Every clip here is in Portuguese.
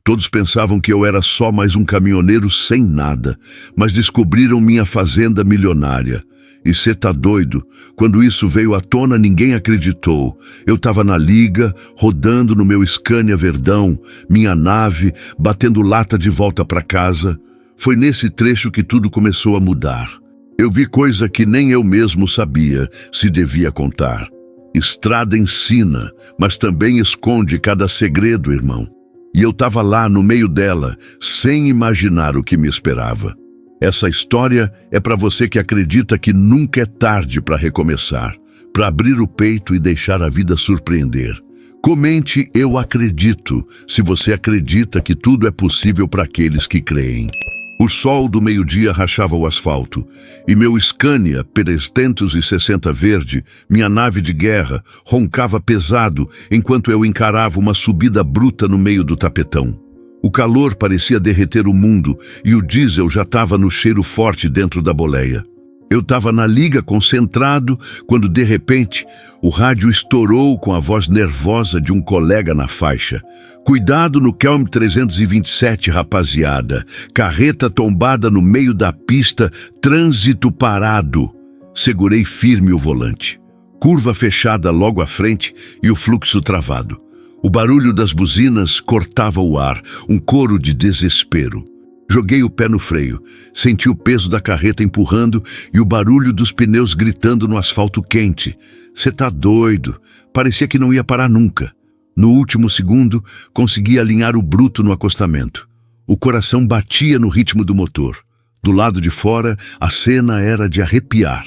Todos pensavam que eu era só mais um caminhoneiro sem nada, mas descobriram minha fazenda milionária. E cê tá doido? Quando isso veio à tona, ninguém acreditou. Eu tava na liga, rodando no meu Scania Verdão, minha nave, batendo lata de volta para casa. Foi nesse trecho que tudo começou a mudar. Eu vi coisa que nem eu mesmo sabia se devia contar. Estrada ensina, mas também esconde cada segredo, irmão. E eu tava lá no meio dela, sem imaginar o que me esperava. Essa história é para você que acredita que nunca é tarde para recomeçar, para abrir o peito e deixar a vida surpreender. Comente "Eu acredito" se você acredita que tudo é possível para aqueles que creem. O sol do meio-dia rachava o asfalto, e meu Scania 360 verde, minha nave de guerra, roncava pesado enquanto eu encarava uma subida bruta no meio do tapetão. O calor parecia derreter o mundo e o diesel já estava no cheiro forte dentro da boleia. Eu estava na liga concentrado quando, de repente, o rádio estourou com a voz nervosa de um colega na faixa. "Cuidado no Kelm 327, rapaziada. Carreta tombada no meio da pista, trânsito parado." Segurei firme o volante. Curva fechada logo à frente e o fluxo travado. O barulho das buzinas cortava o ar, um coro de desespero. Joguei o pé no freio, senti o peso da carreta empurrando e o barulho dos pneus gritando no asfalto quente. "Cê tá doido?" Parecia que não ia parar nunca. No último segundo, consegui alinhar o bruto no acostamento. O coração batia no ritmo do motor. Do lado de fora, a cena era de arrepiar.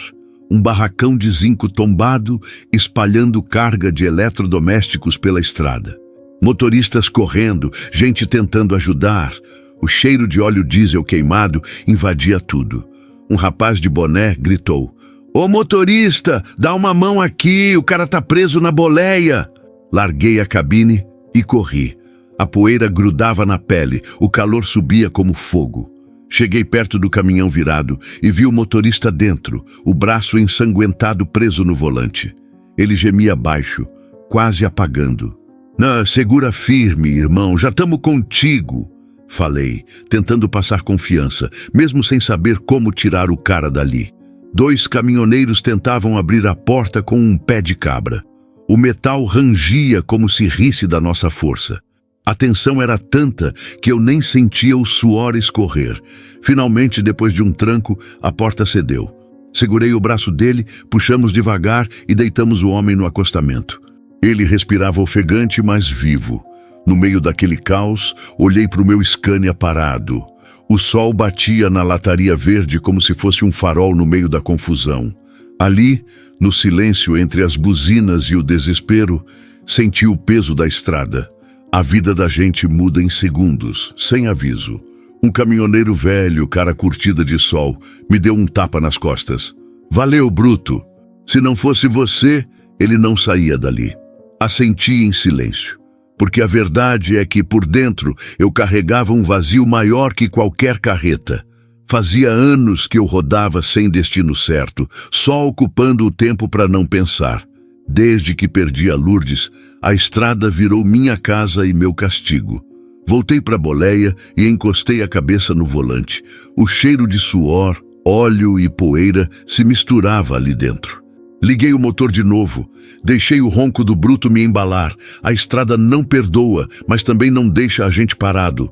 Um barracão de zinco tombado, espalhando carga de eletrodomésticos pela estrada. Motoristas correndo, gente tentando ajudar. O cheiro de óleo diesel queimado invadia tudo. Um rapaz de boné gritou: "Ô motorista, dá uma mão aqui, o cara tá preso na boleia." Larguei a cabine e corri. A poeira grudava na pele, o calor subia como fogo. Cheguei perto do caminhão virado e vi o motorista dentro, o braço ensanguentado preso no volante. Ele gemia baixo, quase apagando. "Não, segura firme, irmão, já tamo contigo", falei, tentando passar confiança, mesmo sem saber como tirar o cara dali. 2 caminhoneiros tentavam abrir a porta com um pé de cabra. O metal rangia como se risse da nossa força. A tensão era tanta que eu nem sentia o suor escorrer. Finalmente, depois de um tranco, a porta cedeu. Segurei o braço dele, puxamos devagar e deitamos o homem no acostamento. Ele respirava ofegante, mas vivo. No meio daquele caos, olhei para o meu Scania parado. O sol batia na lataria verde como se fosse um farol no meio da confusão. Ali, no silêncio entre as buzinas e o desespero, senti o peso da estrada. A vida da gente muda em segundos, sem aviso. Um caminhoneiro velho, cara curtida de sol, me deu um tapa nas costas. "Valeu, bruto. Se não fosse você, ele não saía dali." Assenti em silêncio, porque a verdade é que por dentro eu carregava um vazio maior que qualquer carreta. Fazia anos que eu rodava sem destino certo, só ocupando o tempo para não pensar. Desde que perdi a Lourdes, a estrada virou minha casa e meu castigo. Voltei para a boleia e encostei a cabeça no volante. O cheiro de suor, óleo e poeira se misturava ali dentro. Liguei o motor de novo, deixei o ronco do bruto me embalar. A estrada não perdoa, mas também não deixa a gente parado.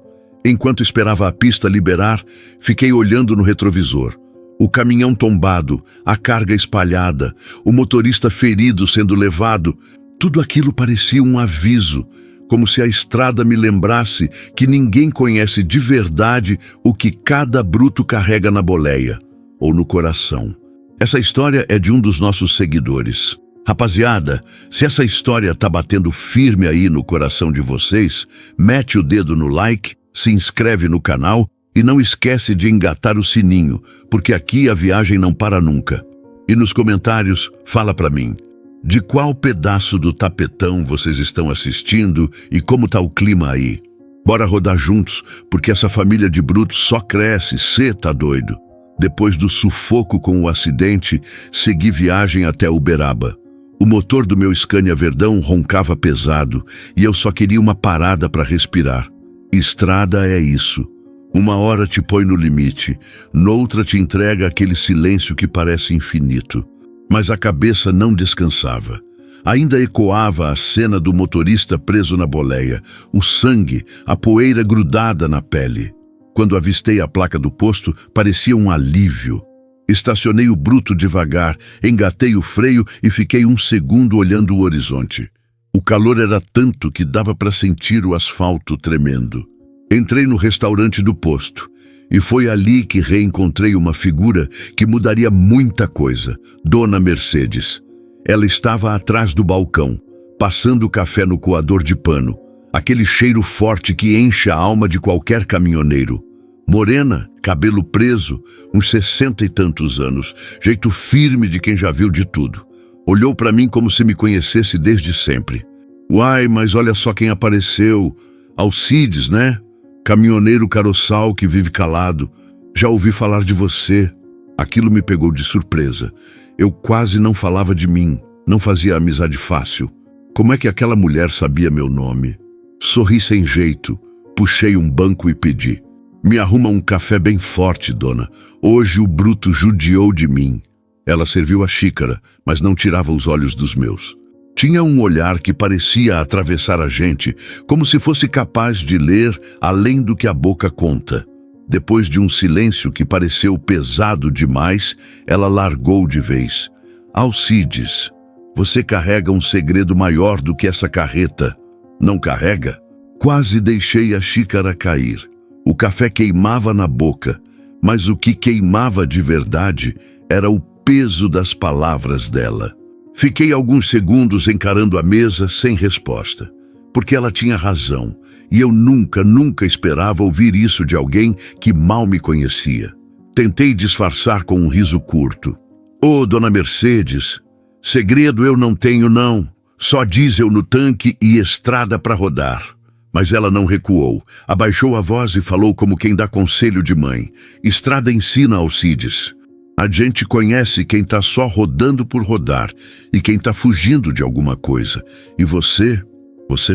Enquanto esperava a pista liberar, fiquei olhando no retrovisor. O caminhão tombado, a carga espalhada, o motorista ferido sendo levado, tudo aquilo parecia um aviso, como se a estrada me lembrasse que ninguém conhece de verdade o que cada bruto carrega na boleia ou no coração. Essa história é de um dos nossos seguidores. Rapaziada, se essa história tá batendo firme aí no coração de vocês, mete o dedo no like, se inscreve no canal e não esquece de engatar o sininho, porque aqui a viagem não para nunca. E nos comentários, fala pra mim, de qual pedaço do tapetão vocês estão assistindo e como tá o clima aí. Bora rodar juntos, porque essa família de brutos só cresce, cê tá doido. Depois do sufoco com o acidente, segui viagem até Uberaba. O motor do meu Scania Verdão roncava pesado e eu só queria uma parada para respirar. Estrada é isso. Uma hora te põe no limite, noutra te entrega aquele silêncio que parece infinito. Mas a cabeça não descansava. Ainda ecoava a cena do motorista preso na boleia, o sangue, a poeira grudada na pele. Quando avistei a placa do posto, parecia um alívio. Estacionei o bruto devagar, engatei o freio e fiquei um segundo olhando o horizonte. O calor era tanto que dava para sentir o asfalto tremendo. Entrei no restaurante do posto e foi ali que reencontrei uma figura que mudaria muita coisa, Dona Mercedes. Ela estava atrás do balcão, passando o café no coador de pano, aquele cheiro forte que enche a alma de qualquer caminhoneiro. Morena, cabelo preso, uns 60 e tantos anos, jeito firme de quem já viu de tudo. Olhou para mim como se me conhecesse desde sempre. Uai, mas olha só quem apareceu. Alcides, né? Caminhoneiro caroçal que vive calado. Já ouvi falar de você. Aquilo me pegou de surpresa. Eu quase não falava de mim, não fazia amizade fácil. Como é que aquela mulher sabia meu nome? Sorri sem jeito, puxei um banco e pedi. Me arruma um café bem forte, dona. Hoje o bruto judiou de mim. Ela serviu a xícara, mas não tirava os olhos dos meus. Tinha um olhar que parecia atravessar a gente, como se fosse capaz de ler além do que a boca conta. Depois de um silêncio que pareceu pesado demais, ela largou de vez. Alcides, você carrega um segredo maior do que essa carreta. Não carrega? Quase deixei a xícara cair. O café queimava na boca, mas o que queimava de verdade era o peso das palavras dela. Fiquei alguns segundos encarando a mesa sem resposta, porque ela tinha razão, e eu nunca esperava ouvir isso de alguém que mal me conhecia. Tentei disfarçar com um riso curto. Ô, Dona Mercedes, segredo eu não tenho não, só diesel no tanque e estrada para rodar. Mas ela não recuou, abaixou a voz e falou como quem dá conselho de mãe. Estrada ensina, Alcides. A gente conhece quem está só rodando por rodar e quem está fugindo de alguma coisa. E você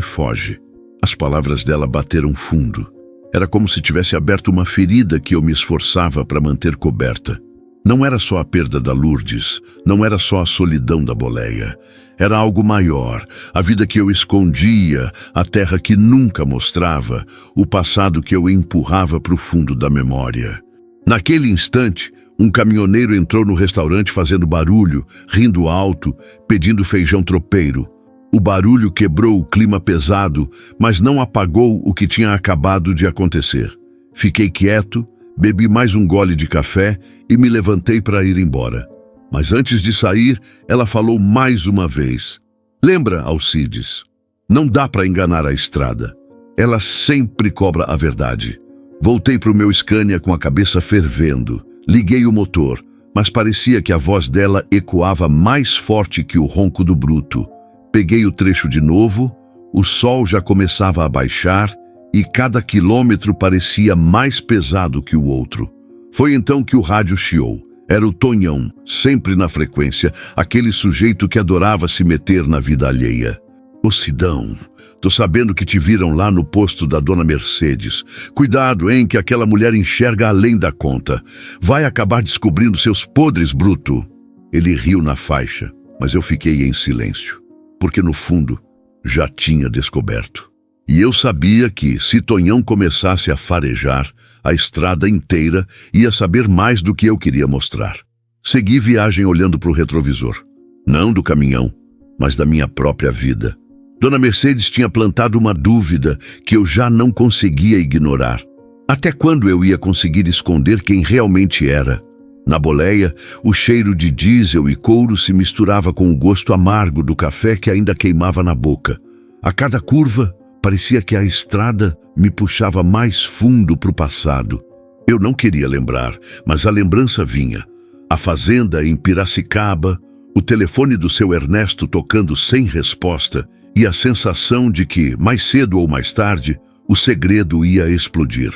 foge. As palavras dela bateram fundo. Era como se tivesse aberto uma ferida que eu me esforçava para manter coberta. Não era só a perda da Lourdes, não era só a solidão da boleia. Era algo maior, a vida que eu escondia, a terra que nunca mostrava, o passado que eu empurrava para o fundo da memória. Naquele instante, um caminhoneiro entrou no restaurante fazendo barulho, rindo alto, pedindo feijão tropeiro. O barulho quebrou o clima pesado, mas não apagou o que tinha acabado de acontecer. Fiquei quieto, bebi mais um gole de café e me levantei para ir embora. Mas antes de sair, ela falou mais uma vez. Lembra, Alcides, não dá para enganar a estrada. Ela sempre cobra a verdade. Voltei para o meu Scania com a cabeça fervendo. Liguei o motor, mas parecia que a voz dela ecoava mais forte que o ronco do bruto. Peguei o trecho de novo, o sol já começava a baixar e cada quilômetro parecia mais pesado que o outro. Foi então que o rádio chiou. Era o Tonhão, sempre na frequência, aquele sujeito que adorava se meter na vida alheia. Ô Sidão, tô sabendo que te viram lá no posto da Dona Mercedes. Cuidado, hein, que aquela mulher enxerga além da conta. Vai acabar descobrindo seus podres, bruto. Ele riu na faixa, mas eu fiquei em silêncio, porque no fundo já tinha descoberto. E eu sabia que, se Tonhão começasse a farejar, a estrada inteira ia saber mais do que eu queria mostrar. Segui viagem olhando para o retrovisor. Não do caminhão, mas da minha própria vida. Dona Mercedes tinha plantado uma dúvida que eu já não conseguia ignorar. Até quando eu ia conseguir esconder quem realmente era? Na boleia, o cheiro de diesel e couro se misturava com o gosto amargo do café que ainda queimava na boca. A cada curva, parecia que a estrada me puxava mais fundo para o passado. Eu não queria lembrar, mas a lembrança vinha. A fazenda em Piracicaba, o telefone do seu Ernesto tocando sem resposta e a sensação de que, mais cedo ou mais tarde, o segredo ia explodir.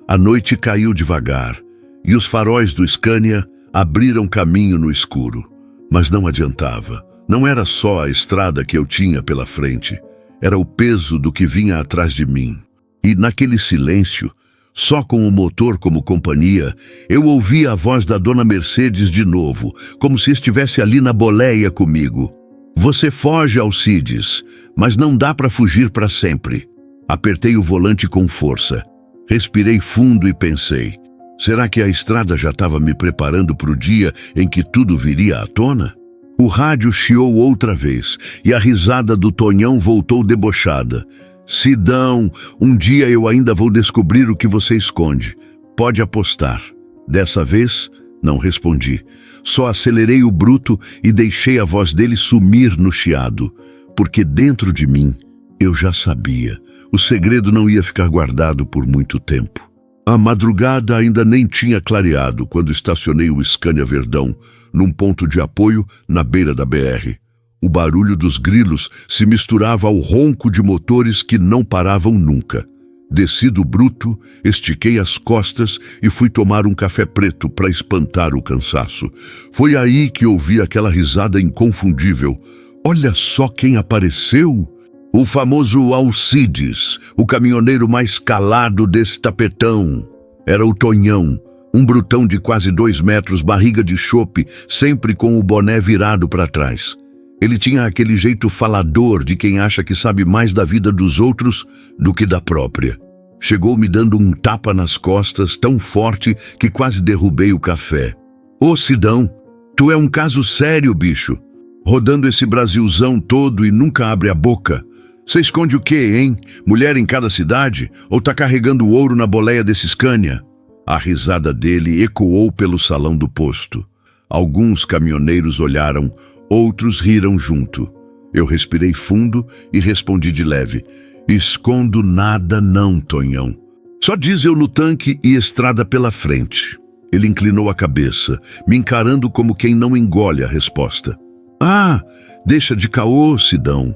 A noite caiu devagar e os faróis do Scania abriram caminho no escuro. Mas não adiantava. Não era só a estrada que eu tinha pela frente. Era o peso do que vinha atrás de mim. E naquele silêncio, só com o motor como companhia, eu ouvi a voz da dona Mercedes de novo, como se estivesse ali na boleia comigo. Você foge, Alcides, mas não dá para fugir para sempre. Apertei o volante com força. Respirei fundo e pensei, será que a estrada já estava me preparando para o dia em que tudo viria à tona? O rádio chiou outra vez e a risada do Tonhão voltou debochada. Sidão, um dia eu ainda vou descobrir o que você esconde. Pode apostar. Dessa vez, não respondi. Só acelerei o bruto e deixei a voz dele sumir no chiado, porque dentro de mim eu já sabia. O segredo não ia ficar guardado por muito tempo. A madrugada ainda nem tinha clareado quando estacionei o Scania Verdão num ponto de apoio na beira da BR. O barulho dos grilos se misturava ao ronco de motores que não paravam nunca. Desci do bruto, estiquei as costas e fui tomar um café preto para espantar o cansaço. Foi aí que ouvi aquela risada inconfundível. Olha só quem apareceu! O famoso Alcides, o caminhoneiro mais calado desse tapetão. Era o Tonhão, um brutão de quase 2 metros, barriga de chope, sempre com o boné virado para trás. Ele tinha aquele jeito falador de quem acha que sabe mais da vida dos outros do que da própria. Chegou me dando um tapa nas costas tão forte que quase derrubei o café. Ô Sidão, tu é um caso sério, bicho. Rodando esse Brasilzão todo e nunca abre a boca. Você esconde o quê, hein? Mulher em cada cidade? Ou tá carregando ouro na boleia desse Scania? A risada dele ecoou pelo salão do posto. Alguns caminhoneiros olharam, outros riram junto. Eu respirei fundo e respondi de leve. Escondo nada não, Tonhão. Só diesel no tanque e estrada pela frente. Ele inclinou a cabeça, me encarando como quem não engole a resposta. Ah, deixa de caô, Sidão.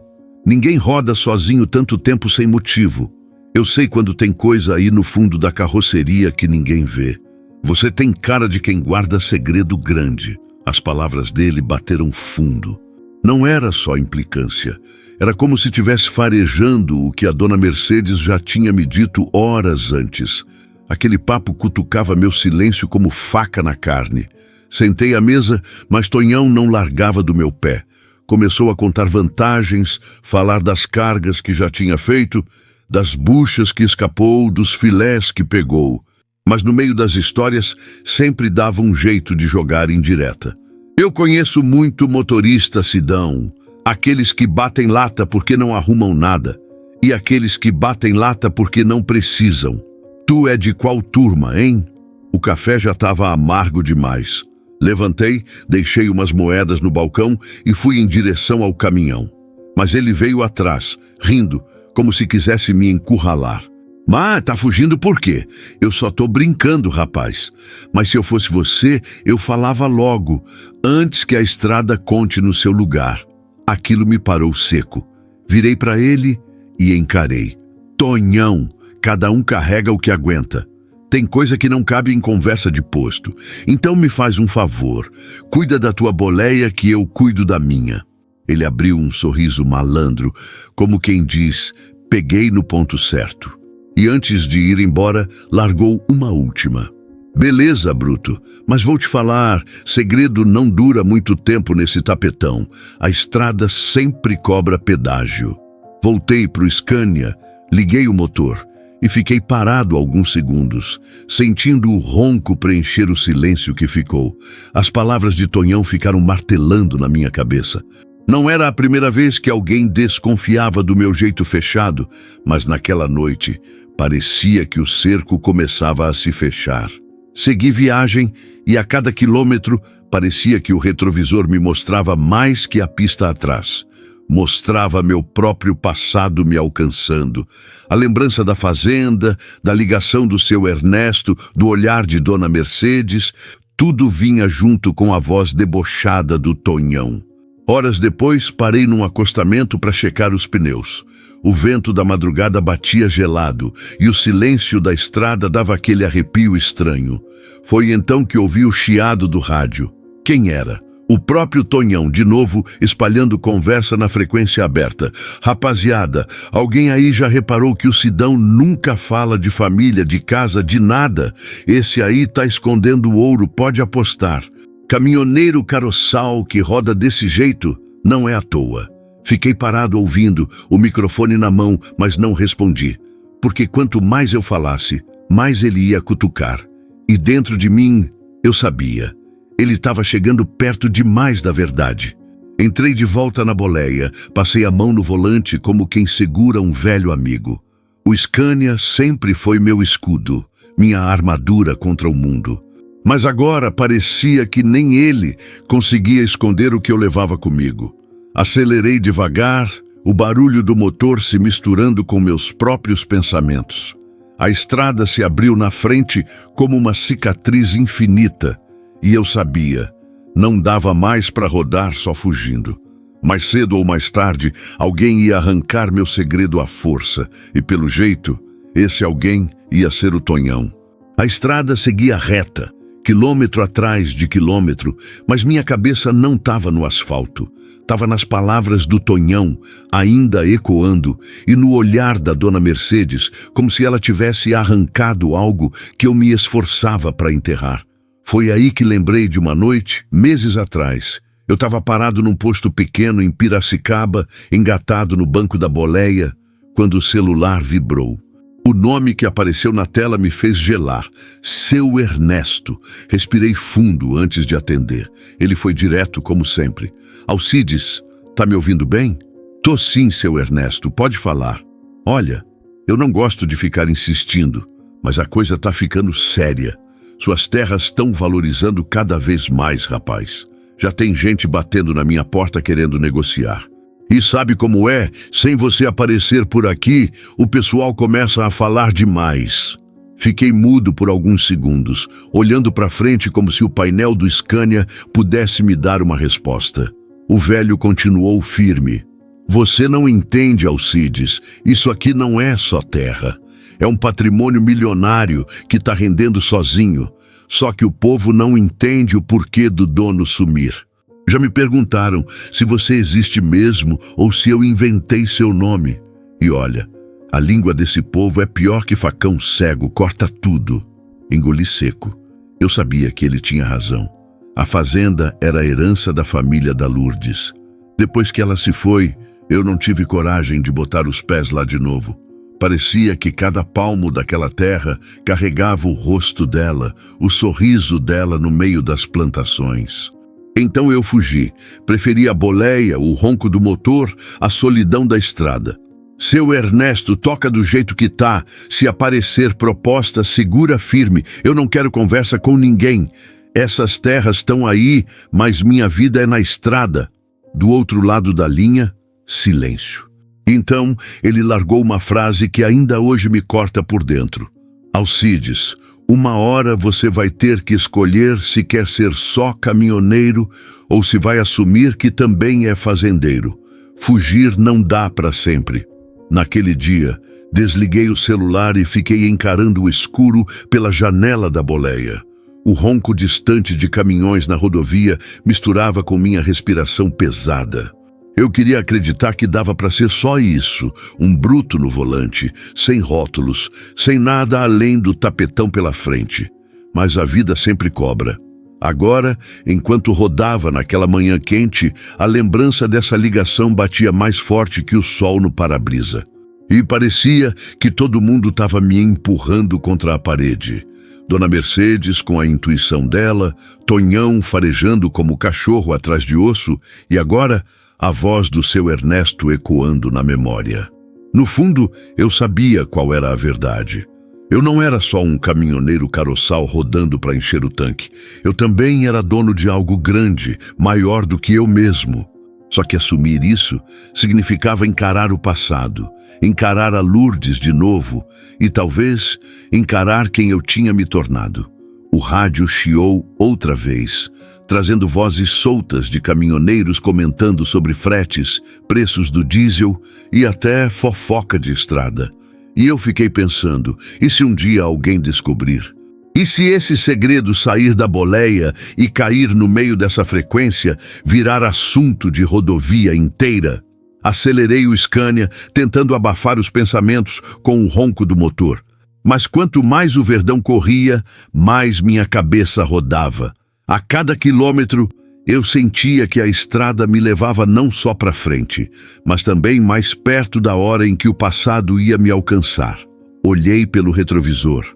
Ninguém roda sozinho tanto tempo sem motivo. Eu sei quando tem coisa aí no fundo da carroceria que ninguém vê. Você tem cara de quem guarda segredo grande. As palavras dele bateram fundo. Não era só implicância. Era como se estivesse farejando o que a dona Mercedes já tinha me dito horas antes. Aquele papo cutucava meu silêncio como faca na carne. Sentei à mesa, mas Tonhão não largava do meu pé. Começou a contar vantagens, falar das cargas que já tinha feito, das buchas que escapou, dos filés que pegou. Mas no meio das histórias sempre dava um jeito de jogar indireta. Eu conheço muito motorista, Sidão. Aqueles que batem lata porque não arrumam nada. E aqueles que batem lata porque não precisam. Tu é de qual turma, hein? O café já estava amargo demais. Levantei, deixei umas moedas no balcão e fui em direção ao caminhão. Mas ele veio atrás, rindo, como se quisesse me encurralar. Mas tá fugindo por quê? Eu só tô brincando, rapaz. Mas se eu fosse você, eu falava logo, antes que a estrada conte no seu lugar. Aquilo me parou seco. Virei para ele e encarei. Tonhão, cada um carrega o que aguenta. Tem coisa que não cabe em conversa de posto. Então me faz um favor. Cuida da tua boleia que eu cuido da minha. Ele abriu um sorriso malandro, como quem diz, peguei no ponto certo. E antes de ir embora, largou uma última. Beleza, bruto, mas vou te falar, segredo não dura muito tempo nesse tapetão. A estrada sempre cobra pedágio. Voltei pro Scania, liguei o motor. E fiquei parado alguns segundos, sentindo o ronco preencher o silêncio que ficou. As palavras de Tonhão ficaram martelando na minha cabeça. Não era a primeira vez que alguém desconfiava do meu jeito fechado, mas naquela noite parecia que o cerco começava a se fechar. Segui viagem e a cada quilômetro parecia que o retrovisor me mostrava mais que a pista atrás. Mostrava meu próprio passado me alcançando. A lembrança da fazenda, da ligação do seu Ernesto, do olhar de dona Mercedes, tudo vinha junto com a voz debochada do Tonhão. Horas depois, parei num acostamento para checar os pneus. O vento da madrugada batia gelado e o silêncio da estrada dava aquele arrepio estranho. Foi então que ouvi o chiado do rádio. Quem era? O próprio Tonhão, de novo, espalhando conversa na frequência aberta. Rapaziada, alguém aí já reparou que o Sidão nunca fala de família, de casa, de nada? Esse aí tá escondendo ouro, pode apostar. Caminhoneiro caroçal que roda desse jeito não é à toa. Fiquei parado ouvindo, o microfone na mão, mas não respondi. Porque quanto mais eu falasse, mais ele ia cutucar. E dentro de mim, eu sabia. Ele estava chegando perto demais da verdade. Entrei de volta na boleia, passei a mão no volante como quem segura um velho amigo. O Scania sempre foi meu escudo, minha armadura contra o mundo. Mas agora parecia que nem ele conseguia esconder o que eu levava comigo. Acelerei devagar, o barulho do motor se misturando com meus próprios pensamentos. A estrada se abriu na frente como uma cicatriz infinita. E eu sabia, não dava mais para rodar só fugindo. Mais cedo ou mais tarde, alguém ia arrancar meu segredo à força, e pelo jeito, esse alguém ia ser o Tonhão. A estrada seguia reta, quilômetro atrás de quilômetro, mas minha cabeça não estava no asfalto. Estava nas palavras do Tonhão, ainda ecoando, e no olhar da dona Mercedes, como se ela tivesse arrancado algo que eu me esforçava para enterrar. Foi aí que lembrei de uma noite, meses atrás. Eu estava parado num posto pequeno em Piracicaba, engatado no banco da boleia, quando o celular vibrou. O nome que apareceu na tela me fez gelar. Seu Ernesto. Respirei fundo antes de atender. Ele foi direto, como sempre. Alcides, tá me ouvindo bem? Tô sim, seu Ernesto, pode falar. Olha, eu não gosto de ficar insistindo, mas a coisa tá ficando séria. Suas terras estão valorizando cada vez mais, rapaz. Já tem gente batendo na minha porta querendo negociar. E sabe como é? Sem você aparecer por aqui, o pessoal começa a falar demais. Fiquei mudo por alguns segundos, olhando para frente como se o painel do Scania pudesse me dar uma resposta. O velho continuou firme. Você não entende, Alcides. Isso aqui não é só terra. É um patrimônio milionário que está rendendo sozinho. Só que o povo não entende o porquê do dono sumir. Já me perguntaram se você existe mesmo ou se eu inventei seu nome. E olha, a língua desse povo é pior que facão cego, corta tudo. Engoli seco. Eu sabia que ele tinha razão. A fazenda era a herança da família da Lourdes. Depois que ela se foi, eu não tive coragem de botar os pés lá de novo. Parecia que cada palmo daquela terra carregava o rosto dela, o sorriso dela no meio das plantações. Então eu fugi. Preferi a boleia, o ronco do motor, a solidão da estrada. Seu Ernesto, toca do jeito que tá. Se aparecer proposta, segura firme. Eu não quero conversa com ninguém. Essas terras estão aí, mas minha vida é na estrada. Do outro lado da linha, silêncio. Então, ele largou uma frase que ainda hoje me corta por dentro. Alcides, uma hora você vai ter que escolher se quer ser só caminhoneiro ou se vai assumir que também é fazendeiro. Fugir não dá para sempre. Naquele dia, desliguei o celular e fiquei encarando o escuro pela janela da boleia. O ronco distante de caminhões na rodovia misturava com minha respiração pesada. Eu queria acreditar que dava para ser só isso, um bruto no volante, sem rótulos, sem nada além do tapetão pela frente. Mas a vida sempre cobra. Agora, enquanto rodava naquela manhã quente, a lembrança dessa ligação batia mais forte que o sol no para-brisa. E parecia que todo mundo estava me empurrando contra a parede. Dona Mercedes com a intuição dela, Tonhão farejando como cachorro atrás de osso, e agora a voz do seu Ernesto ecoando na memória. No fundo, eu sabia qual era a verdade. Eu não era só um caminhoneiro caroçal rodando para encher o tanque. Eu também era dono de algo grande, maior do que eu mesmo. Só que assumir isso significava encarar o passado, encarar a Lourdes de novo e talvez encarar quem eu tinha me tornado. O rádio chiou outra vez, trazendo vozes soltas de caminhoneiros comentando sobre fretes, preços do diesel e até fofoca de estrada. E eu fiquei pensando, e se um dia alguém descobrir? E se esse segredo sair da boleia e cair no meio dessa frequência, virar assunto de rodovia inteira? Acelerei o Scania, tentando abafar os pensamentos com o ronco do motor. Mas quanto mais o Verdão corria, mais minha cabeça rodava. A cada quilômetro, eu sentia que a estrada me levava não só para frente, mas também mais perto da hora em que o passado ia me alcançar. Olhei pelo retrovisor.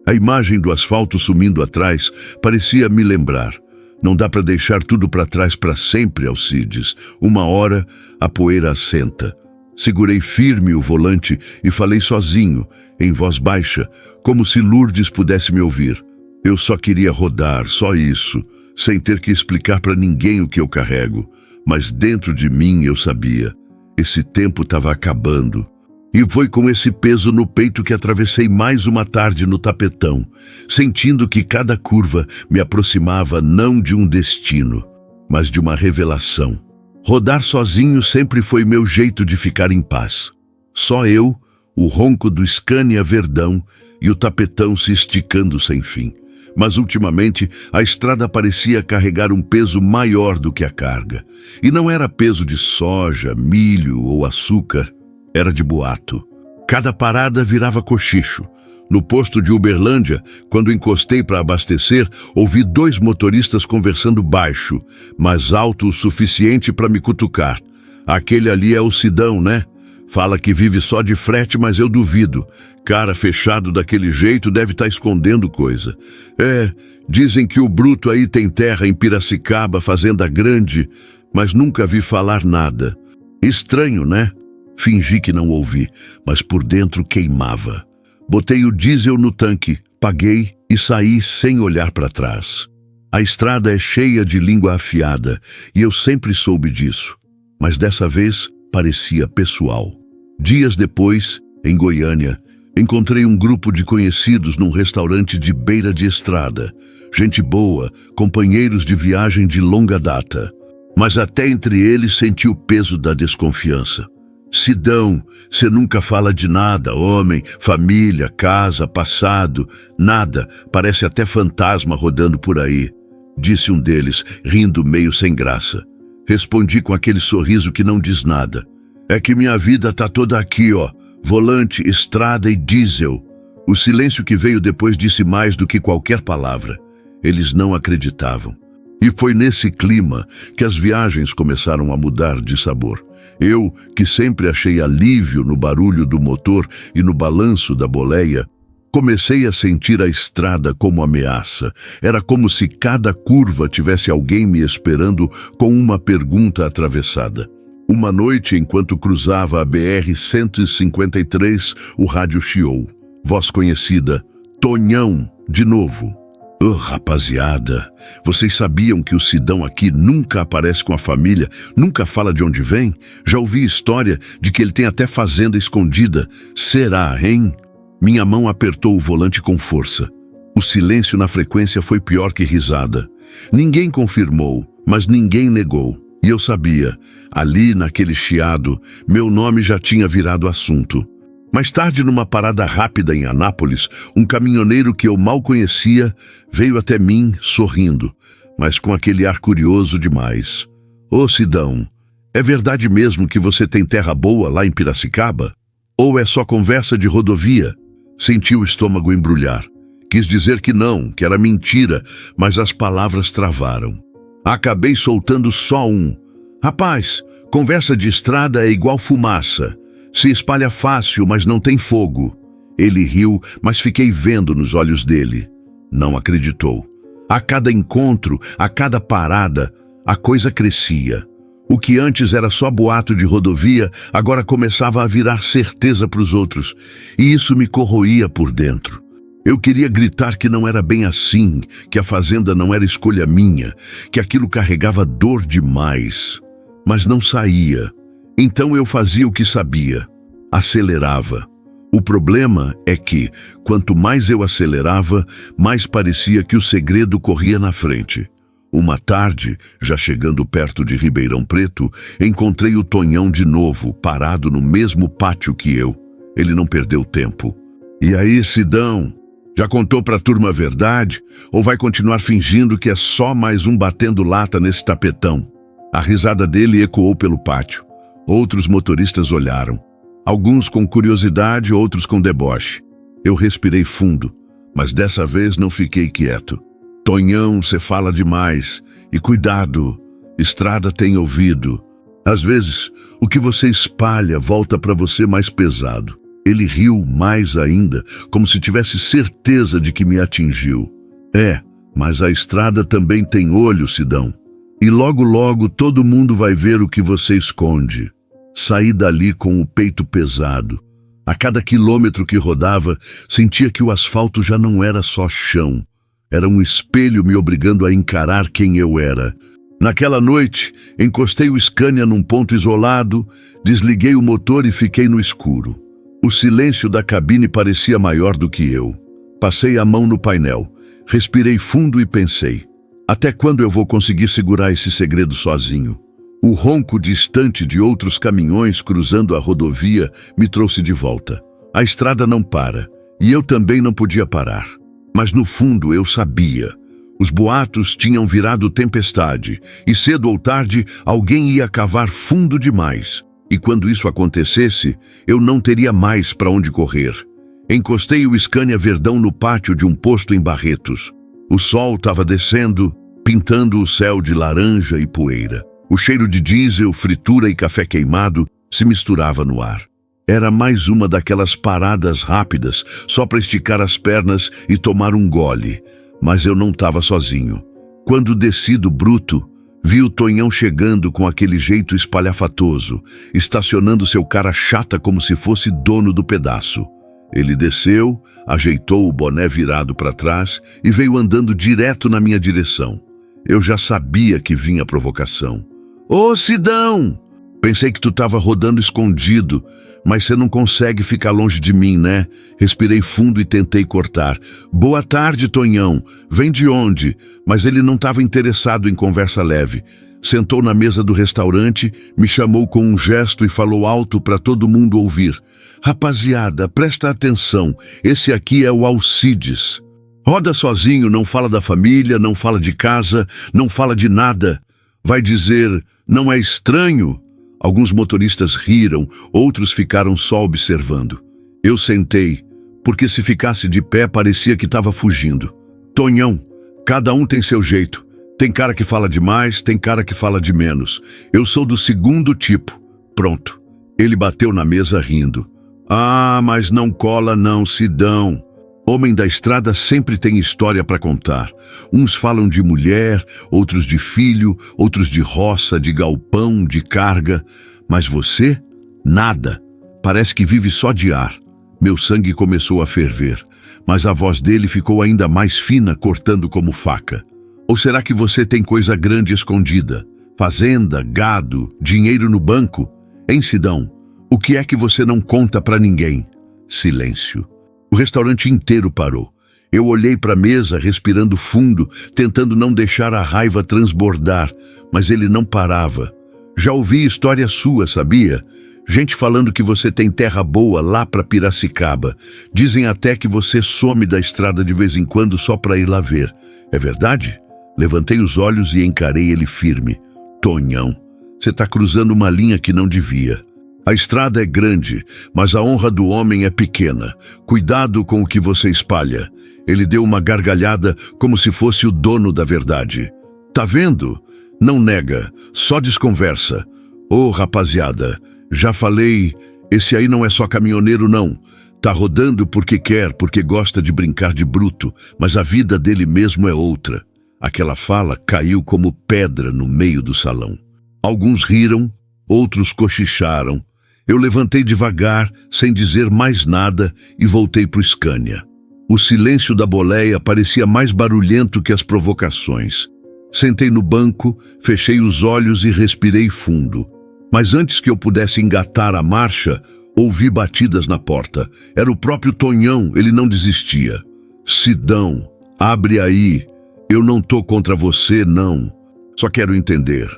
A imagem do asfalto sumindo atrás parecia me lembrar. Não dá para deixar tudo para trás para sempre, Alcides. Uma hora, a poeira assenta. Segurei firme o volante e falei sozinho, em voz baixa, como se Lourdes pudesse me ouvir. Eu só queria rodar, só isso, sem ter que explicar para ninguém o que eu carrego. Mas dentro de mim eu sabia. Esse tempo estava acabando. E foi com esse peso no peito que atravessei mais uma tarde no tapetão, sentindo que cada curva me aproximava não de um destino, mas de uma revelação. Rodar sozinho sempre foi meu jeito de ficar em paz. Só eu, o ronco do Scania Verdão e o tapetão se esticando sem fim. Mas ultimamente a estrada parecia carregar um peso maior do que a carga. E não era peso de soja, milho ou açúcar. Era de boato. Cada parada virava cochicho. No posto de Uberlândia, quando encostei para abastecer, ouvi 2 motoristas conversando baixo, mas alto o suficiente para me cutucar. Aquele ali é o Sidão, né? Fala que vive só de frete, mas eu duvido. Cara fechado daquele jeito deve estar escondendo coisa. Dizem que o bruto aí tem terra em Piracicaba, fazenda grande, mas nunca vi falar nada. Estranho, né? Fingi que não ouvi, mas por dentro queimava. Botei o diesel no tanque, paguei e saí sem olhar para trás. A estrada é cheia de língua afiada e eu sempre soube disso, mas dessa vez parecia pessoal. Dias depois, em Goiânia, encontrei um grupo de conhecidos num restaurante de beira de estrada. Gente boa, companheiros de viagem de longa data. Mas até entre eles senti o peso da desconfiança. Sidão, você nunca fala de nada, homem, família, casa, passado, nada, parece até fantasma rodando por aí, disse um deles, rindo meio sem graça. Respondi com aquele sorriso que não diz nada. É que minha vida tá toda aqui, ó, volante, estrada e diesel. O silêncio que veio depois disse mais do que qualquer palavra. Eles não acreditavam. E foi nesse clima que as viagens começaram a mudar de sabor. Eu, que sempre achei alívio no barulho do motor e no balanço da boleia, comecei a sentir a estrada como ameaça. Era como se cada curva tivesse alguém me esperando com uma pergunta atravessada. Uma noite, enquanto cruzava a BR-153, o rádio chiou. Voz conhecida, Tonhão, de novo. Oh, rapaziada, vocês sabiam que o Sidão aqui nunca aparece com a família, nunca fala de onde vem? Já ouvi história de que ele tem até fazenda escondida. Será, hein? Minha mão apertou o volante com força. O silêncio na frequência foi pior que risada. Ninguém confirmou, mas ninguém negou. E eu sabia, ali naquele chiado, meu nome já tinha virado assunto. Mais tarde, numa parada rápida em Anápolis, um caminhoneiro que eu mal conhecia veio até mim sorrindo, mas com aquele ar curioso demais. Ô Sidão, é verdade mesmo que você tem terra boa lá em Piracicaba? Ou é só conversa de rodovia? Senti o estômago embrulhar. Quis dizer que não, que era mentira, mas as palavras travaram. Acabei soltando só um. Rapaz, conversa de estrada é igual fumaça. Se espalha fácil, mas não tem fogo. Ele riu, mas fiquei vendo nos olhos dele. Não acreditou. A cada encontro, a cada parada, a coisa crescia. O que antes era só boato de rodovia, agora começava a virar certeza para os outros. E isso me corroía por dentro. Eu queria gritar que não era bem assim, que a fazenda não era escolha minha, que aquilo carregava dor demais. Mas não saía. Então eu fazia o que sabia. Acelerava. O problema é que, quanto mais eu acelerava, mais parecia que o segredo corria na frente. Uma tarde, já chegando perto de Ribeirão Preto, encontrei o Tonhão de novo, parado no mesmo pátio que eu. Ele não perdeu tempo. E aí, Sidão? Já contou pra turma a verdade? Ou vai continuar fingindo que é só mais um batendo lata nesse tapetão? A risada dele ecoou pelo pátio. Outros motoristas olharam. Alguns com curiosidade, outros com deboche. Eu respirei fundo, mas dessa vez não fiquei quieto. Tonhão, cê fala demais. E cuidado, estrada tem ouvido. Às vezes, o que você espalha volta pra você mais pesado. Ele riu mais ainda, como se tivesse certeza de que me atingiu. Mas a estrada também tem olho, Sidão. E logo logo todo mundo vai ver o que você esconde. Saí dali com o peito pesado. A cada quilômetro que rodava, sentia que o asfalto já não era só chão. Era um espelho me obrigando a encarar quem eu era. Naquela noite, encostei o Scania num ponto isolado, desliguei o motor e fiquei no escuro. O silêncio da cabine parecia maior do que eu. Passei a mão no painel, respirei fundo e pensei: até quando eu vou conseguir segurar esse segredo sozinho? O ronco distante de outros caminhões cruzando a rodovia me trouxe de volta. A estrada não para, e eu também não podia parar. Mas no fundo eu sabia. Os boatos tinham virado tempestade, e cedo ou tarde alguém ia cavar fundo demais. E quando isso acontecesse, eu não teria mais para onde correr. Encostei o Scania verdão no pátio de um posto em Barretos. O sol estava descendo, pintando o céu de laranja e poeira. O cheiro de diesel, fritura e café queimado se misturava no ar. Era mais uma daquelas paradas rápidas, só para esticar as pernas e tomar um gole. Mas eu não estava sozinho. Quando desci do bruto, vi o Tonhão chegando com aquele jeito espalhafatoso, estacionando seu cara chata como se fosse dono do pedaço. Ele desceu, ajeitou o boné virado para trás e veio andando direto na minha direção. Eu já sabia que vinha a provocação. Ô, Sidão! Pensei que tu estava rodando escondido, mas você não consegue ficar longe de mim, né? Respirei fundo e tentei cortar. Boa tarde, Tonhão. Vem de onde? Mas ele não estava interessado em conversa leve. Sentou na mesa do restaurante, me chamou com um gesto e falou alto para todo mundo ouvir. Rapaziada, presta atenção. Esse aqui é o Alcides. Roda sozinho, não fala da família, não fala de casa, não fala de nada. Vai dizer, não é estranho? Alguns motoristas riram, outros ficaram só observando. Eu sentei, porque se ficasse de pé parecia que estava fugindo. Tonhão, cada um tem seu jeito. Tem cara que fala demais, tem cara que fala de menos. Eu sou do segundo tipo. Pronto. Ele bateu na mesa rindo. Ah, mas não cola não, Sidão. Homem da estrada sempre tem história para contar. Uns falam de mulher, outros de filho, outros de roça, de galpão, de carga. Mas você? Nada. Parece que vive só de ar. Meu sangue começou a ferver, mas a voz dele ficou ainda mais fina, cortando como faca. Ou será que você tem coisa grande escondida? Fazenda, gado, dinheiro no banco? Hein, Sidão? O que é que você não conta para ninguém? Silêncio. O restaurante inteiro parou. Eu olhei para a mesa, respirando fundo, tentando não deixar a raiva transbordar, mas ele não parava. Já ouvi história sua, sabia? Gente falando que você tem terra boa lá para Piracicaba. Dizem até que você some da estrada de vez em quando só para ir lá ver. É verdade? Levantei os olhos e encarei ele firme. Tonhão, você tá cruzando uma linha que não devia. A estrada é grande, mas a honra do homem é pequena. Cuidado com o que você espalha. Ele deu uma gargalhada como se fosse o dono da verdade. Tá vendo? Não nega, só desconversa. Ô, rapaziada, já falei, esse aí não é só caminhoneiro não. Tá rodando porque quer, porque gosta de brincar de bruto, mas a vida dele mesmo é outra. Aquela fala caiu como pedra no meio do salão. Alguns riram, outros cochicharam. Eu levantei devagar, sem dizer mais nada, e voltei pro Scania. O silêncio da boleia parecia mais barulhento que as provocações. Sentei no banco, fechei os olhos e respirei fundo. Mas antes que eu pudesse engatar a marcha, ouvi batidas na porta. Era o próprio Tonhão, ele não desistia. Sidão, abre aí. Eu não tô contra você, não. Só quero entender.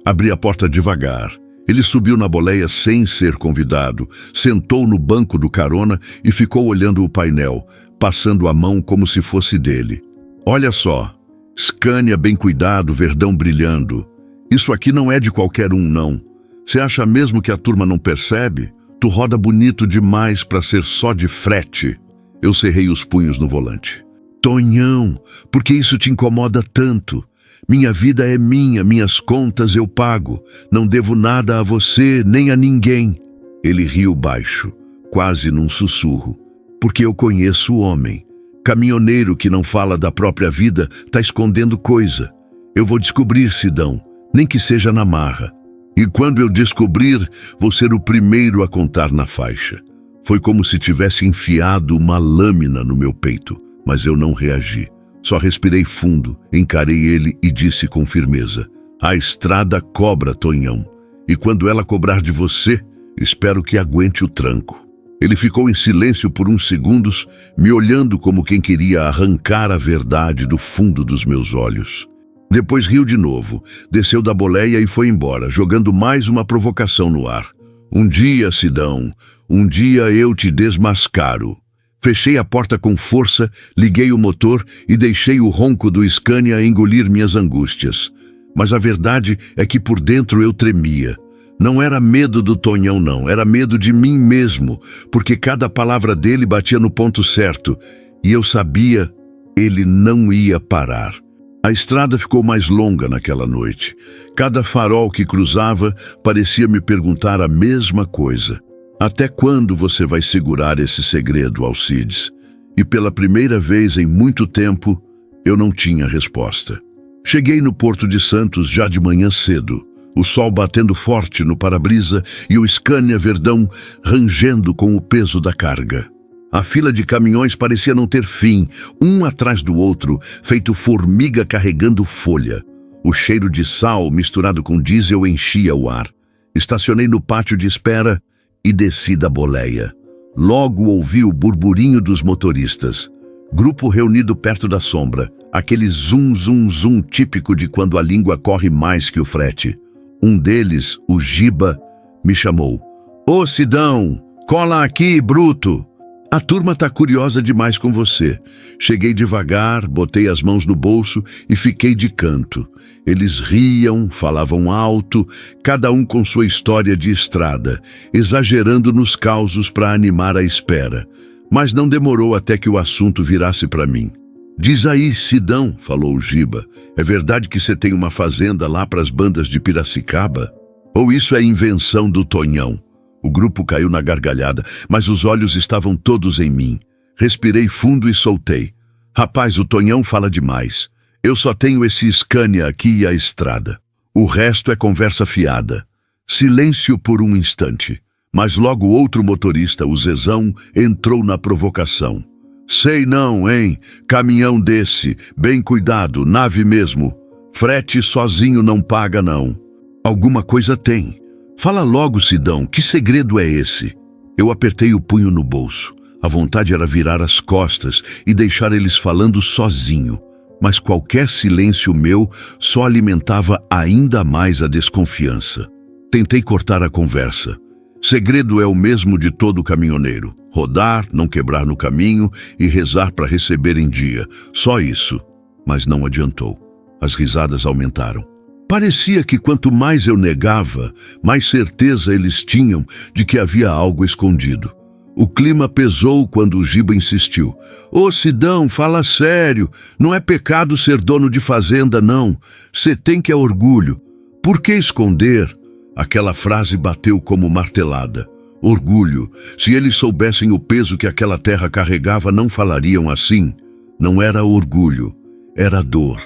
Abri a porta devagar. Ele subiu na boleia sem ser convidado, sentou no banco do carona e ficou olhando o painel. passando a mão como se fosse dele. Olha só, Scania bem cuidado, verdão brilhando. Isso aqui não é de qualquer um, não. Você acha mesmo que a turma não percebe? Tu roda bonito demais para ser só de frete. Eu cerrei os punhos no volante. Tonhão, por que isso te incomoda tanto? Minha vida é minha, minhas contas eu pago. Não devo nada a você, nem a ninguém. Ele riu baixo, quase num sussurro. Porque eu conheço o homem. Caminhoneiro que não fala da própria vida tá escondendo coisa. Eu vou descobrir, Sidão, nem que seja na marra. E quando eu descobrir, vou ser o primeiro a contar na faixa. Foi como se tivesse enfiado uma lâmina no meu peito, mas eu não reagi. Só respirei fundo, encarei ele e disse com firmeza: a estrada cobra, Tonhão. E quando ela cobrar de você, espero que aguente o tranco. Ele ficou em silêncio por uns segundos, me olhando como quem queria arrancar a verdade do fundo dos meus olhos. Depois riu de novo, desceu da boleia e foi embora, jogando mais uma provocação no ar. Um dia, Sidão, um dia eu te desmascaro. Fechei a porta com força, liguei o motor e deixei o ronco do Scania engolir minhas angústias. Mas a verdade é que por dentro eu tremia. Não era medo do Tonhão, não, era medo de mim mesmo, porque cada palavra dele batia no ponto certo, e eu sabia, ele não ia parar. A estrada ficou mais longa naquela noite. Cada farol que cruzava parecia me perguntar a mesma coisa. Até quando você vai segurar esse segredo, Alcides? E pela primeira vez em muito tempo, eu não tinha resposta. Cheguei no Porto de Santos já de manhã cedo, o sol batendo forte no para-brisa e o Scania verdão rangendo com o peso da carga. A fila de caminhões parecia não ter fim, um atrás do outro, feito formiga carregando folha. O cheiro de sal misturado com diesel enchia o ar. Estacionei no pátio de espera e desci da boleia. Logo ouvi o burburinho dos motoristas. Grupo reunido perto da sombra, aquele zum, zum, zum típico de quando a língua corre mais que o frete. Um deles, o Giba, me chamou. Ô Sidão, cola aqui, bruto! A turma tá curiosa demais com você. Cheguei devagar, botei as mãos no bolso e fiquei de canto. Eles riam, falavam alto, cada um com sua história de estrada, exagerando nos causos para animar a espera. Mas não demorou até que o assunto virasse para mim. Diz aí, Sidão, falou o Giba, é verdade que você tem uma fazenda lá para as bandas de Piracicaba? Ou isso é invenção do Tonhão? O grupo caiu na gargalhada, mas os olhos estavam todos em mim. Respirei fundo e soltei. Rapaz, o Tonhão fala demais. Eu só tenho esse Scania aqui e a estrada. O resto é conversa fiada. Silêncio por um instante. Mas logo outro motorista, o Zezão, entrou na provocação. Sei não, hein? Caminhão desse, bem cuidado, nave mesmo. Frete sozinho não paga, não. Alguma coisa tem. Fala logo, Sidão, que segredo é esse? Eu apertei o punho no bolso. A vontade era virar as costas e deixar eles falando sozinho. Mas qualquer silêncio meu só alimentava ainda mais a desconfiança. Tentei cortar a conversa. Segredo é o mesmo de todo caminhoneiro. Rodar, não quebrar no caminho e rezar para receber em dia. Só isso. Mas não adiantou. As risadas aumentaram. Parecia que quanto mais eu negava, mais certeza eles tinham de que havia algo escondido. O clima pesou quando o Giba insistiu. Ô Sidão, fala sério. Não é pecado ser dono de fazenda, não. Cê tem que é orgulho. Por que esconder? Aquela frase bateu como martelada. Orgulho. Se eles soubessem o peso que aquela terra carregava, não falariam assim. Não era orgulho. Era dor.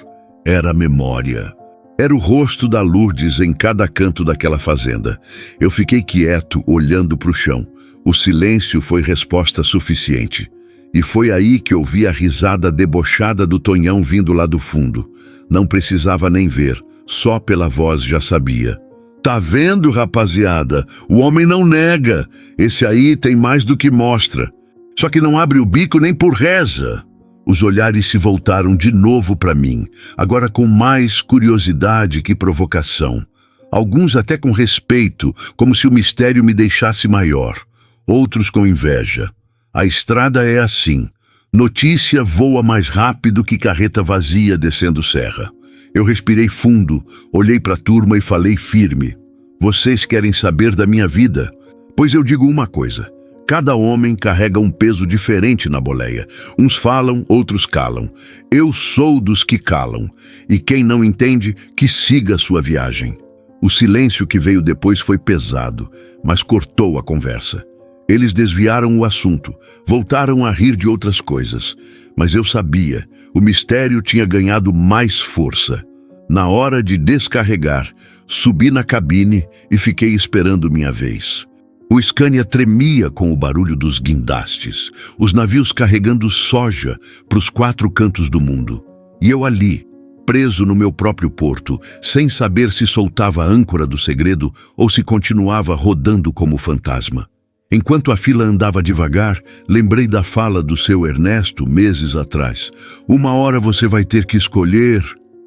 Era memória. Era o rosto da Lourdes em cada canto daquela fazenda. Eu fiquei quieto, olhando para o chão. O silêncio foi resposta suficiente. E foi aí que ouvi a risada debochada do Tonhão vindo lá do fundo. Não precisava nem ver, só pela voz já sabia. Tá vendo, rapaziada? O homem não nega. Esse aí tem mais do que mostra. Só que não abre o bico nem por reza. Os olhares se voltaram de novo para mim, agora com mais curiosidade que provocação. Alguns até com respeito, como se o mistério me deixasse maior. Outros com inveja. A estrada é assim. Notícia voa mais rápido que carreta vazia descendo serra. Eu respirei fundo, olhei para a turma e falei firme. Vocês querem saber da minha vida? Pois eu digo uma coisa. Cada homem carrega um peso diferente na boleia. Uns falam, outros calam. Eu sou dos que calam. E quem não entende, que siga a sua viagem. O silêncio que veio depois foi pesado, mas cortou a conversa. Eles desviaram o assunto, voltaram a rir de outras coisas. Mas eu sabia, o mistério tinha ganhado mais força. Na hora de descarregar, subi na cabine e fiquei esperando minha vez. O Scania tremia com o barulho dos guindastes, os navios carregando soja para os 4 cantos do mundo. E eu ali, preso no meu próprio porto, sem saber se soltava a âncora do segredo ou se continuava rodando como fantasma. Enquanto a fila andava devagar, lembrei da fala do seu Ernesto meses atrás. Uma hora você vai ter que escolher.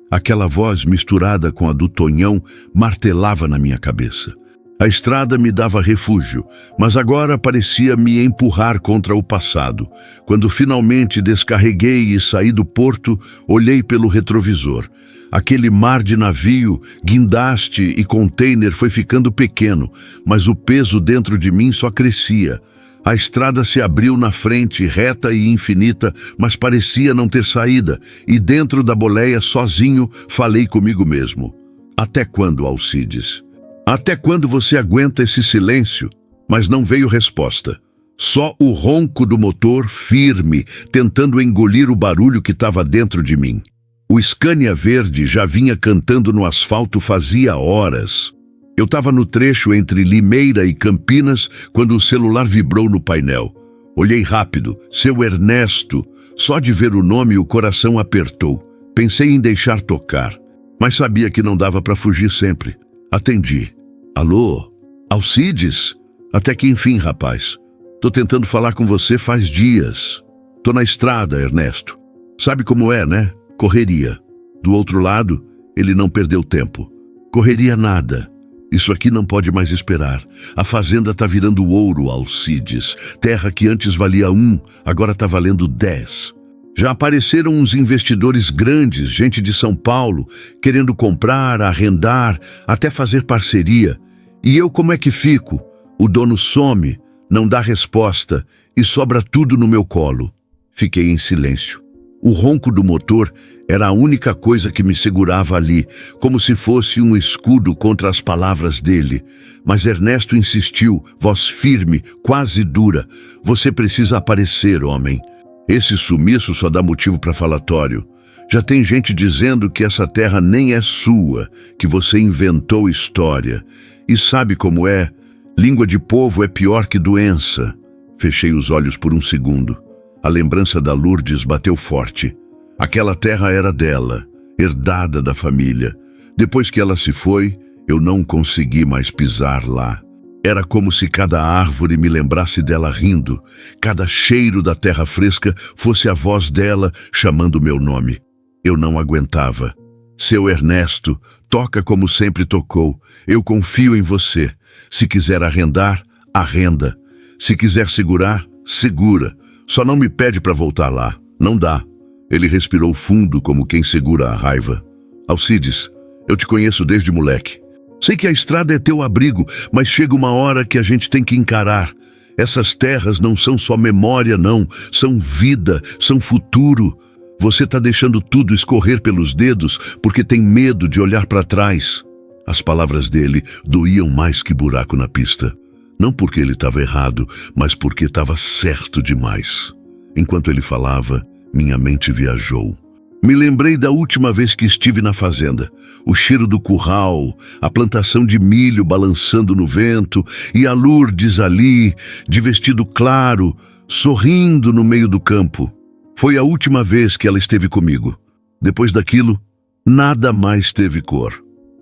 Aquela voz misturada com a do Tonhão martelava na minha cabeça. A estrada me dava refúgio, mas agora parecia me empurrar contra o passado. Quando finalmente descarreguei e saí do porto, olhei pelo retrovisor. Aquele mar de navio, guindaste e container foi ficando pequeno, mas o peso dentro de mim só crescia. A estrada se abriu na frente, reta e infinita, mas parecia não ter saída, e dentro da boleia, sozinho, falei comigo mesmo. Até quando, Alcides? Até quando você aguenta esse silêncio? Mas não veio resposta. Só o ronco do motor, firme, tentando engolir o barulho que estava dentro de mim. O Scania verde já vinha cantando no asfalto fazia horas. Eu estava no trecho entre Limeira e Campinas quando o celular vibrou no painel. Olhei rápido, seu Ernesto. Só de ver o nome o coração apertou. Pensei em deixar tocar, mas sabia que não dava para fugir sempre. Atendi. Alô? Alcides? Até que enfim, rapaz. Tô tentando falar com você faz dias. Tô na estrada, Ernesto. Sabe como é, né? Correria. Do outro lado, ele não perdeu tempo. Correria nada. Isso aqui não pode mais esperar. A fazenda tá virando ouro, Alcides. Terra que antes valia 1, agora tá valendo 10. Já apareceram uns investidores grandes, gente de São Paulo, querendo comprar, arrendar, até fazer parceria. E eu como é que fico? O dono some, não dá resposta e sobra tudo no meu colo. Fiquei em silêncio. O ronco do motor era a única coisa que me segurava ali, como se fosse um escudo contra as palavras dele. Mas Ernesto insistiu, voz firme, quase dura. Você precisa aparecer, homem. Esse sumiço só dá motivo para falatório. Já tem gente dizendo que essa terra nem é sua, que você inventou história. E sabe como é? Língua de povo é pior que doença. Fechei os olhos por um segundo. A lembrança da Lourdes bateu forte. Aquela terra era dela, herdada da família. Depois que ela se foi, eu não consegui mais pisar lá. Era como se cada árvore me lembrasse dela rindo, cada cheiro da terra fresca fosse a voz dela chamando meu nome. Eu não aguentava. Seu Ernesto, toca como sempre tocou. Eu confio em você. Se quiser arrendar, arrenda. Se quiser segurar, segura. Só não me pede para voltar lá. Não dá. Ele respirou fundo como quem segura a raiva. Alcides, eu te conheço desde moleque. Sei que a estrada é teu abrigo, mas chega uma hora que a gente tem que encarar. Essas terras não são só memória, não. São vida, são futuro. Você está deixando tudo escorrer pelos dedos porque tem medo de olhar para trás. As palavras dele doíam mais que buraco na pista. Não porque ele estava errado, mas porque estava certo demais. Enquanto ele falava, minha mente viajou. Me lembrei da última vez que estive na fazenda. O cheiro do curral, a plantação de milho balançando no vento e a Lourdes ali, de vestido claro, sorrindo no meio do campo. Foi a última vez que ela esteve comigo. Depois daquilo, nada mais teve cor.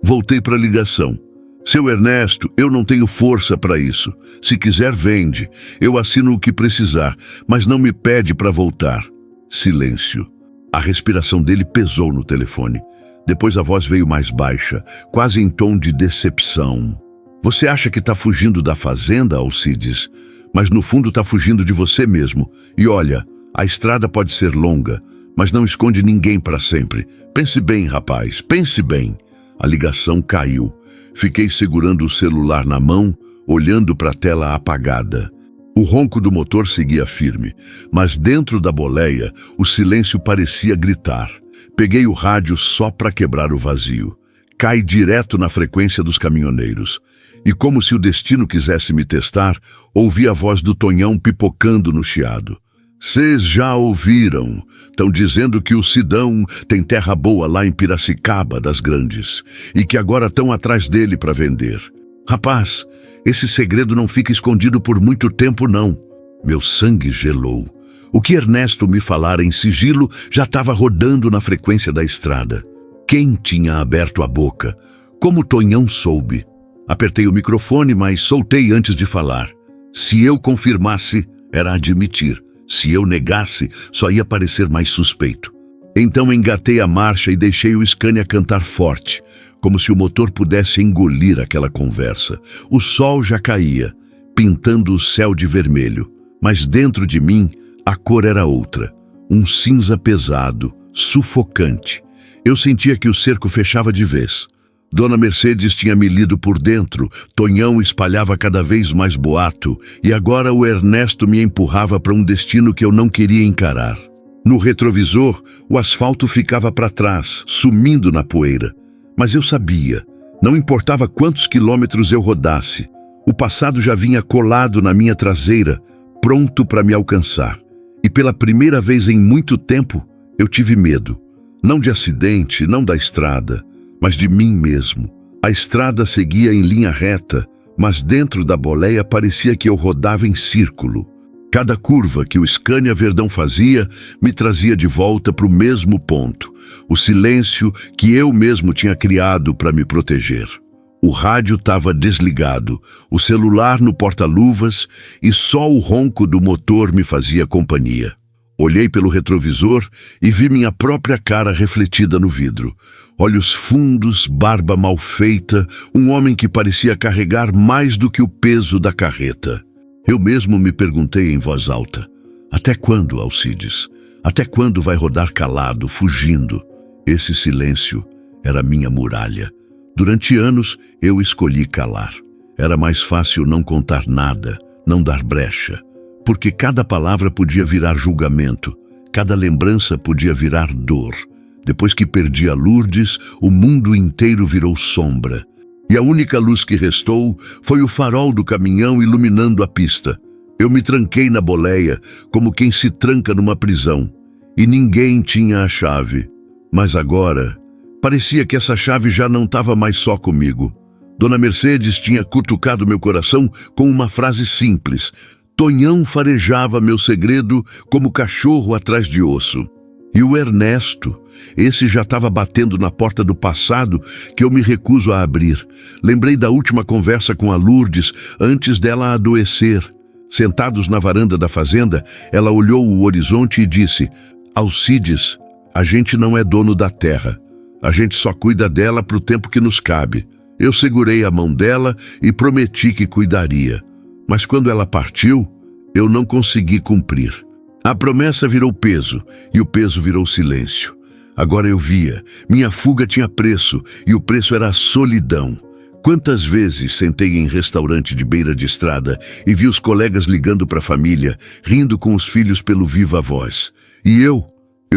Voltei para a ligação. Seu Ernesto, eu não tenho força para isso. Se quiser, vende. Eu assino o que precisar, mas não me pede para voltar. Silêncio. A respiração dele pesou no telefone. Depois a voz veio mais baixa, quase em tom de decepção. Você acha que está fugindo da fazenda, Alcides? Mas no fundo está fugindo de você mesmo. E olha, A estrada pode ser longa, mas não esconde ninguém para sempre. Pense bem, rapaz, pense bem. A ligação caiu. Fiquei segurando o celular na mão, olhando para a tela apagada. O ronco do motor seguia firme, mas dentro da boleia o silêncio parecia gritar. Peguei o rádio só para quebrar o vazio. Cai direto na frequência dos caminhoneiros. E como se o destino quisesse me testar, ouvi a voz do Tonhão pipocando no chiado. Cês já ouviram? Estão dizendo que o Sidão tem terra boa lá em Piracicaba das Grandes e que agora estão atrás dele para vender. Rapaz, esse segredo não fica escondido por muito tempo, não. Meu sangue gelou. O que Ernesto me falara em sigilo já estava rodando na frequência da estrada. Quem tinha aberto a boca? Como Tonhão soube? Apertei o microfone, mas soltei antes de falar. Se eu confirmasse, era admitir. Se eu negasse, só ia parecer mais suspeito. Então engatei a marcha e deixei o Scania cantar forte, como se o motor pudesse engolir aquela conversa. O sol já caía, pintando o céu de vermelho, mas dentro de mim a cor era outra, um cinza pesado, sufocante. Eu sentia que o cerco fechava de vez. Dona Mercedes tinha me lido por dentro, Tonhão espalhava cada vez mais boato, e agora o Ernesto me empurrava para um destino que eu não queria encarar. No retrovisor, o asfalto ficava para trás, sumindo na poeira. Mas eu sabia, não importava quantos quilômetros eu rodasse, o passado já vinha colado na minha traseira, pronto para me alcançar. E pela primeira vez em muito tempo, eu tive medo. Não de acidente, não da estrada, mas de mim mesmo. A estrada seguia em linha reta, mas dentro da boleia parecia que eu rodava em círculo. Cada curva que o Scania Verdão fazia me trazia de volta para o mesmo ponto, o silêncio que eu mesmo tinha criado para me proteger. O rádio estava desligado, o celular no porta-luvas e só o ronco do motor me fazia companhia. Olhei pelo retrovisor e vi minha própria cara refletida no vidro. Olhos fundos, barba mal feita, um homem que parecia carregar mais do que o peso da carreta. Eu mesmo me perguntei em voz alta, até quando, Alcides? Até quando vai rodar calado, fugindo? Esse silêncio era minha muralha. Durante anos eu escolhi calar. Era mais fácil não contar nada, não dar brecha. Porque cada palavra podia virar julgamento, cada lembrança podia virar dor. Depois que perdi a Lourdes, o mundo inteiro virou sombra. E a única luz que restou foi o farol do caminhão iluminando a pista. Eu me tranquei na boleia, como quem se tranca numa prisão. E ninguém tinha a chave. Mas agora, parecia que essa chave já não estava mais só comigo. Dona Mercedes tinha cutucado meu coração com uma frase simples. Tonhão farejava meu segredo como cachorro atrás de osso. E o Ernesto, esse já estava batendo na porta do passado que eu me recuso a abrir. Lembrei da última conversa com a Lourdes antes dela adoecer. Sentados na varanda da fazenda, ela olhou o horizonte e disse: Alcides, a gente não é dono da terra. A gente só cuida dela pro tempo que nos cabe. Eu segurei a mão dela e prometi que cuidaria. Mas quando ela partiu, eu não consegui cumprir. A promessa virou peso, e o peso virou silêncio. Agora eu via, minha fuga tinha preço, e o preço era a solidão. Quantas vezes sentei em restaurante de beira de estrada e vi os colegas ligando para a família, rindo com os filhos pelo viva voz. E eu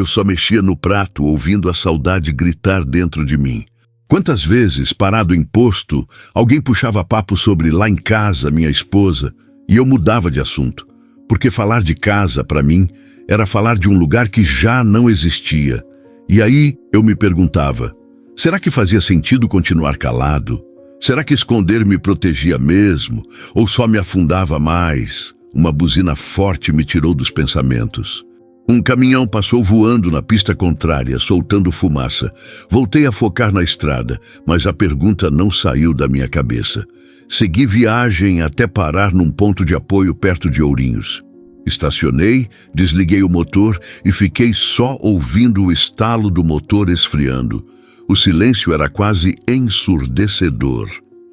só mexia no prato, ouvindo a saudade gritar dentro de mim. Quantas vezes, parado em posto, alguém puxava papo sobre lá em casa, minha esposa, e eu mudava de assunto. Porque falar de casa, para mim, era falar de um lugar que já não existia. E aí eu me perguntava, será que fazia sentido continuar calado? Será que esconder me protegia mesmo? Ou só me afundava mais? Uma buzina forte me tirou dos pensamentos. Um caminhão passou voando na pista contrária, soltando fumaça. Voltei a focar na estrada, mas a pergunta não saiu da minha cabeça. Segui viagem até parar num ponto de apoio perto de Ourinhos. Estacionei, desliguei o motor e fiquei só ouvindo o estalo do motor esfriando. O silêncio era quase ensurdecedor.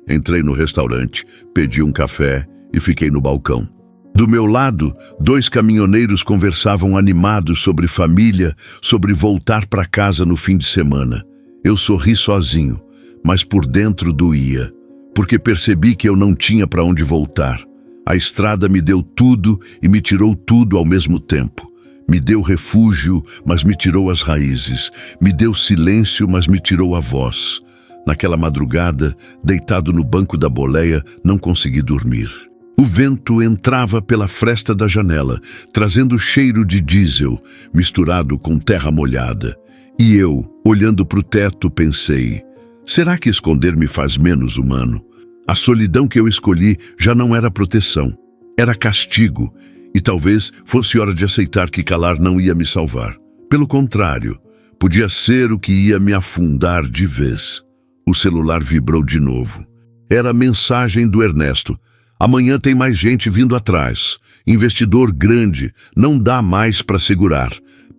Entrei no restaurante, pedi um café e fiquei no balcão. Do meu lado, 2 caminhoneiros conversavam animados sobre família, sobre voltar para casa no fim de semana. Eu sorri sozinho, mas por dentro doía, porque percebi que eu não tinha para onde voltar. A estrada me deu tudo e me tirou tudo ao mesmo tempo. Me deu refúgio, mas me tirou as raízes. Me deu silêncio, mas me tirou a voz. Naquela madrugada, deitado no banco da boleia, não consegui dormir. O vento entrava pela fresta da janela, trazendo cheiro de diesel, misturado com terra molhada. E eu, olhando para o teto, pensei, será que esconder me faz menos humano? A solidão que eu escolhi já não era proteção, era castigo, e talvez fosse hora de aceitar que calar não ia me salvar. Pelo contrário, podia ser o que ia me afundar de vez. O celular vibrou de novo. Era a mensagem do Ernesto. Amanhã tem mais gente vindo atrás. Investidor grande, não dá mais para segurar.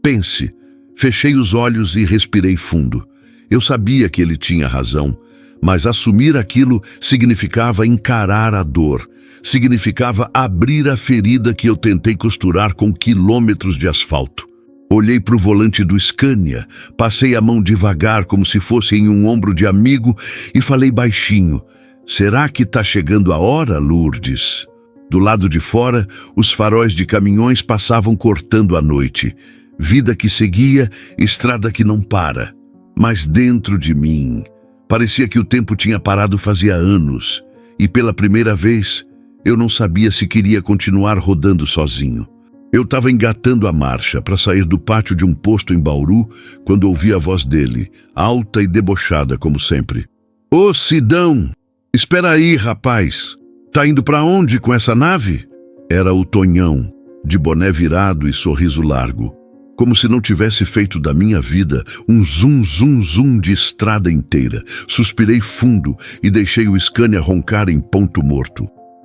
Pense. Fechei os olhos e respirei fundo. Eu sabia que ele tinha razão, mas assumir aquilo significava encarar a dor. Significava abrir a ferida que eu tentei costurar com quilômetros de asfalto. Olhei para o volante do Scania, passei a mão devagar como se fosse em um ombro de amigo e falei baixinho, será que tá chegando a hora, Lourdes? Do lado de fora, os faróis de caminhões passavam cortando a noite. Vida que seguia, estrada que não para. Mas dentro de mim, parecia que o tempo tinha parado fazia anos. E pela primeira vez, eu não sabia se queria continuar rodando sozinho. Eu estava engatando a marcha para sair do pátio de um posto em Bauru quando ouvi a voz dele, alta e debochada como sempre. Ô Sidão, espera aí, rapaz. Tá indo para onde com essa nave? Era o Tonhão, de boné virado e sorriso largo. Como se não tivesse feito da minha vida um zum, zum, zum de estrada inteira. Suspirei fundo e deixei o Scania roncar em ponto morto.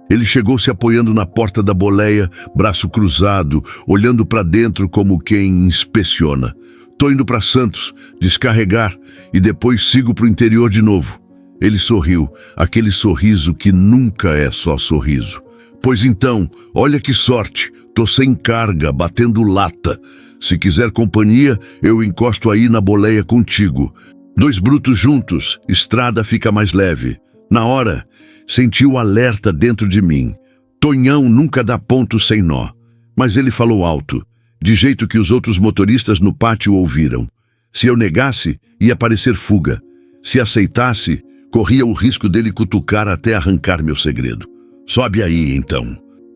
Ele chegou se apoiando na porta da boleia, braço cruzado, olhando para dentro como quem inspeciona. Tô indo para Santos, descarregar, e depois sigo pro interior de novo. Ele sorriu, aquele sorriso que nunca é só sorriso. Pois então, olha que sorte, tô sem carga, batendo lata. Se quiser companhia, eu encosto aí na boleia contigo. 2 brutos juntos, estrada fica mais leve. Na hora, senti o alerta dentro de mim. Tonhão nunca dá ponto sem nó. Mas ele falou alto, de jeito que os outros motoristas no pátio ouviram. Se eu negasse, ia parecer fuga. Se aceitasse, corria o risco dele cutucar até arrancar meu segredo. Sobe aí, então.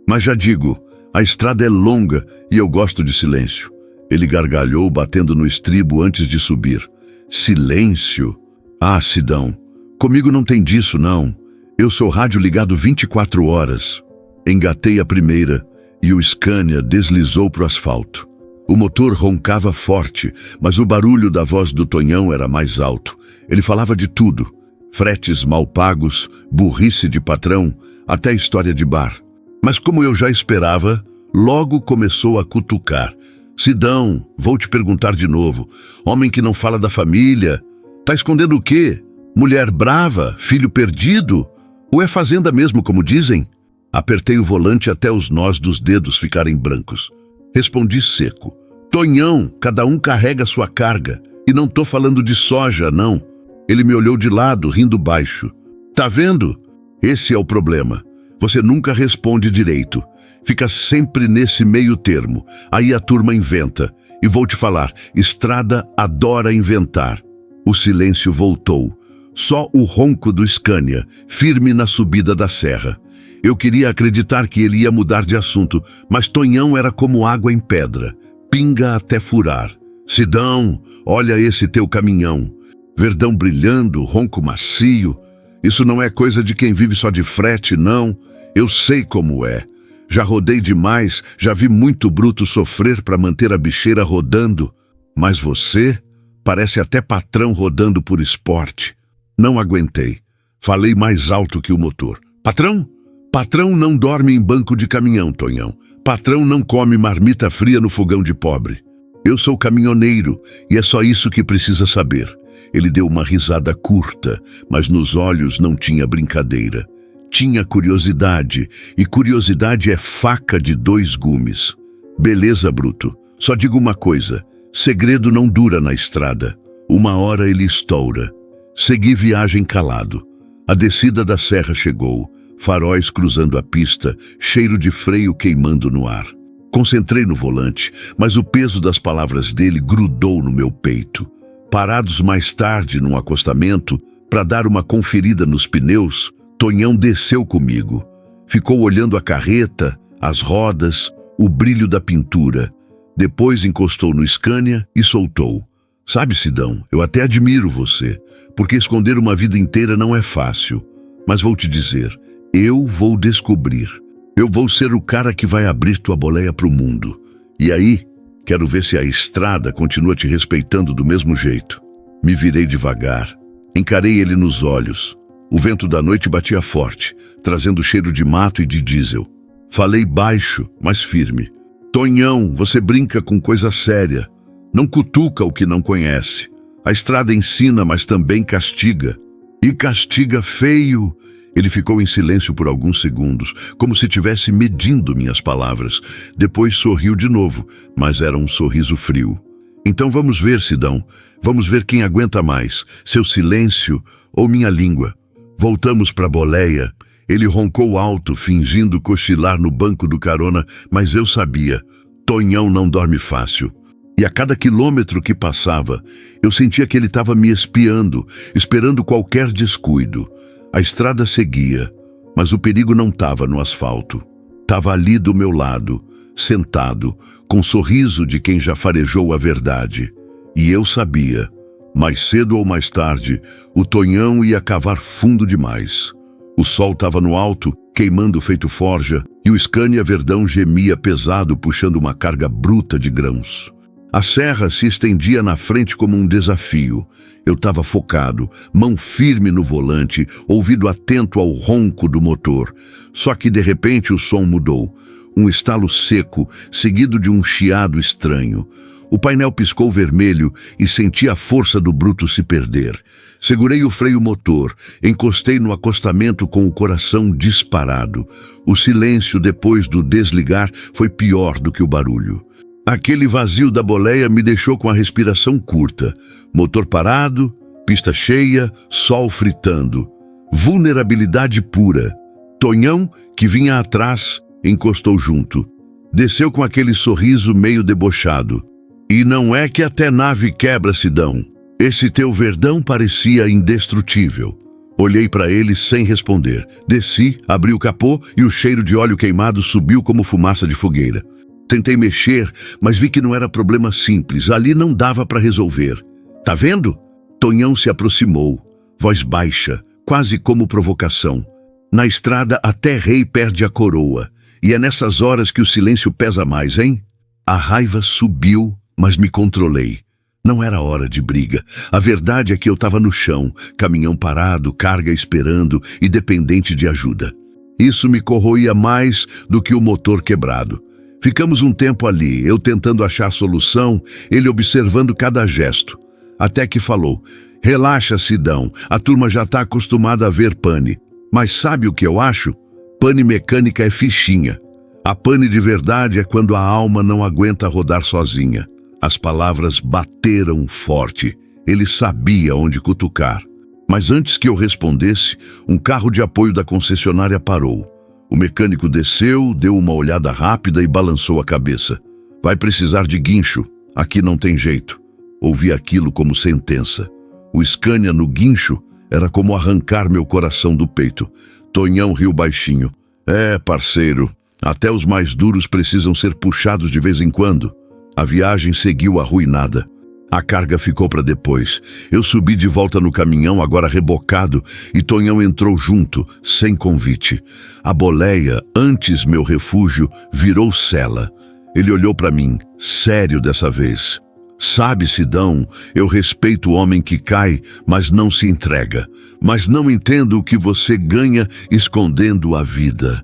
Mas já digo, a estrada é longa e eu gosto de silêncio. Ele gargalhou, batendo no estribo antes de subir. Silêncio? Ah, Sidão, comigo não tem disso, não. Eu sou rádio ligado 24 horas. Engatei a primeira e o Scania deslizou pro asfalto. O motor roncava forte, mas o barulho da voz do Tonhão era mais alto. Ele falava de tudo. Fretes mal pagos, burrice de patrão, até história de bar. Mas como eu já esperava, logo começou a cutucar. Sidão, vou te perguntar de novo. Homem que não fala da família. Tá escondendo o quê? Mulher brava? Filho perdido? Ou é fazenda mesmo, como dizem? Apertei o volante até os nós dos dedos ficarem brancos. Respondi seco. Tonhão, cada um carrega sua carga. E não tô falando de soja, não. Ele me olhou de lado, rindo baixo. Tá vendo? Esse é o problema. Você nunca responde direito. Fica sempre nesse meio termo. Aí a turma inventa. E vou te falar, estrada adora inventar. O silêncio voltou. Só o ronco do Scania, firme na subida da serra. Eu queria acreditar que ele ia mudar de assunto, mas Tonhão era como água em pedra. Pinga até furar. Sidão, olha esse teu caminhão. Verdão brilhando, ronco macio. Isso não é coisa de quem vive só de frete, não. Eu sei como é. Já rodei demais, já vi muito bruto sofrer para manter a bicheira rodando. Mas você parece até patrão rodando por esporte. Não aguentei. Falei mais alto que o motor. Patrão? Patrão não dorme em banco de caminhão, Tonhão. Patrão não come marmita fria no fogão de pobre. Eu sou caminhoneiro e é só isso que precisa saber. Ele deu uma risada curta, mas nos olhos não tinha brincadeira. Tinha curiosidade, e curiosidade é faca de dois gumes. Beleza, bruto. Só digo uma coisa: segredo não dura na estrada. Uma hora ele estoura. Segui viagem calado. A descida da serra chegou, faróis cruzando a pista, cheiro de freio queimando no ar. Concentrei no volante, mas o peso das palavras dele grudou no meu peito. Parados mais tarde num acostamento, para dar uma conferida nos pneus, Tonhão desceu comigo. Ficou olhando a carreta, as rodas, o brilho da pintura. Depois encostou no Scania e soltou. Sabe, Sidão, eu até admiro você, porque esconder uma vida inteira não é fácil. Mas vou te dizer, eu vou descobrir. Eu vou ser o cara que vai abrir tua boleia pro mundo. E aí, quero ver se a estrada continua te respeitando do mesmo jeito. Me virei devagar. Encarei ele nos olhos. O vento da noite batia forte, trazendo cheiro de mato e de diesel. Falei baixo, mas firme. Tonhão, você brinca com coisa séria. Não cutuca o que não conhece. A estrada ensina, mas também castiga. E castiga feio. Ele ficou em silêncio por alguns segundos, como se estivesse medindo minhas palavras. Depois sorriu de novo, mas era um sorriso frio. Então vamos ver, Sidão. Vamos ver quem aguenta mais, seu silêncio ou minha língua. Voltamos para a boleia. Ele roncou alto, fingindo cochilar no banco do carona, mas eu sabia. Tonhão não dorme fácil. E a cada quilômetro que passava, eu sentia que ele estava me espiando, esperando qualquer descuido. A estrada seguia, mas o perigo não estava no asfalto. Estava ali do meu lado, sentado, com um sorriso de quem já farejou a verdade. E eu sabia, mais cedo ou mais tarde, o Tonhão ia cavar fundo demais. O sol estava no alto, queimando feito forja, e o Scania Verdão gemia pesado, puxando uma carga bruta de grãos. A serra se estendia na frente como um desafio. Eu estava focado, mão firme no volante, ouvido atento ao ronco do motor. Só que de repente o som mudou. Um estalo seco, seguido de um chiado estranho. O painel piscou vermelho e senti a força do bruto se perder. Segurei o freio motor, encostei no acostamento com o coração disparado. O silêncio depois do desligar foi pior do que o barulho. Aquele vazio da boleia me deixou com a respiração curta. Motor parado, pista cheia, sol fritando. Vulnerabilidade pura. Tonhão, que vinha atrás, encostou junto. Desceu com aquele sorriso meio debochado. E não é que até nave quebra, Sidão. Esse teu Verdão parecia indestrutível. Olhei para ele sem responder. Desci, abri o capô e o cheiro de óleo queimado subiu como fumaça de fogueira. Tentei mexer, mas vi que não era problema simples. Ali não dava para resolver. Tá vendo? Tonhão se aproximou, voz baixa, quase como provocação. Na estrada até rei perde a coroa. E é nessas horas que o silêncio pesa mais, hein? A raiva subiu, mas me controlei. Não era hora de briga. A verdade é que eu estava no chão, caminhão parado, carga esperando e dependente de ajuda. Isso me corroía mais do que o motor quebrado. Ficamos um tempo ali, eu tentando achar solução, ele observando cada gesto. Até que falou: relaxa, Sidão, a turma já está acostumada a ver pane. Mas sabe o que eu acho? Pane mecânica é fichinha. A pane de verdade é quando a alma não aguenta rodar sozinha. As palavras bateram forte. Ele sabia onde cutucar. Mas antes que eu respondesse, um carro de apoio da concessionária parou. O mecânico desceu, deu uma olhada rápida e balançou a cabeça. Vai precisar de guincho. Aqui não tem jeito. Ouvi aquilo como sentença. O Scania no guincho era como arrancar meu coração do peito. Tonhão riu baixinho. É, parceiro, até os mais duros precisam ser puxados de vez em quando. A viagem seguiu arruinada. A carga ficou para depois. Eu subi de volta no caminhão, agora rebocado, e Tonhão entrou junto, sem convite. A boleia, antes meu refúgio, virou cela. Ele olhou para mim, sério dessa vez. Sabe, Sidão, eu respeito o homem que cai, mas não se entrega. Mas não entendo o que você ganha escondendo a vida.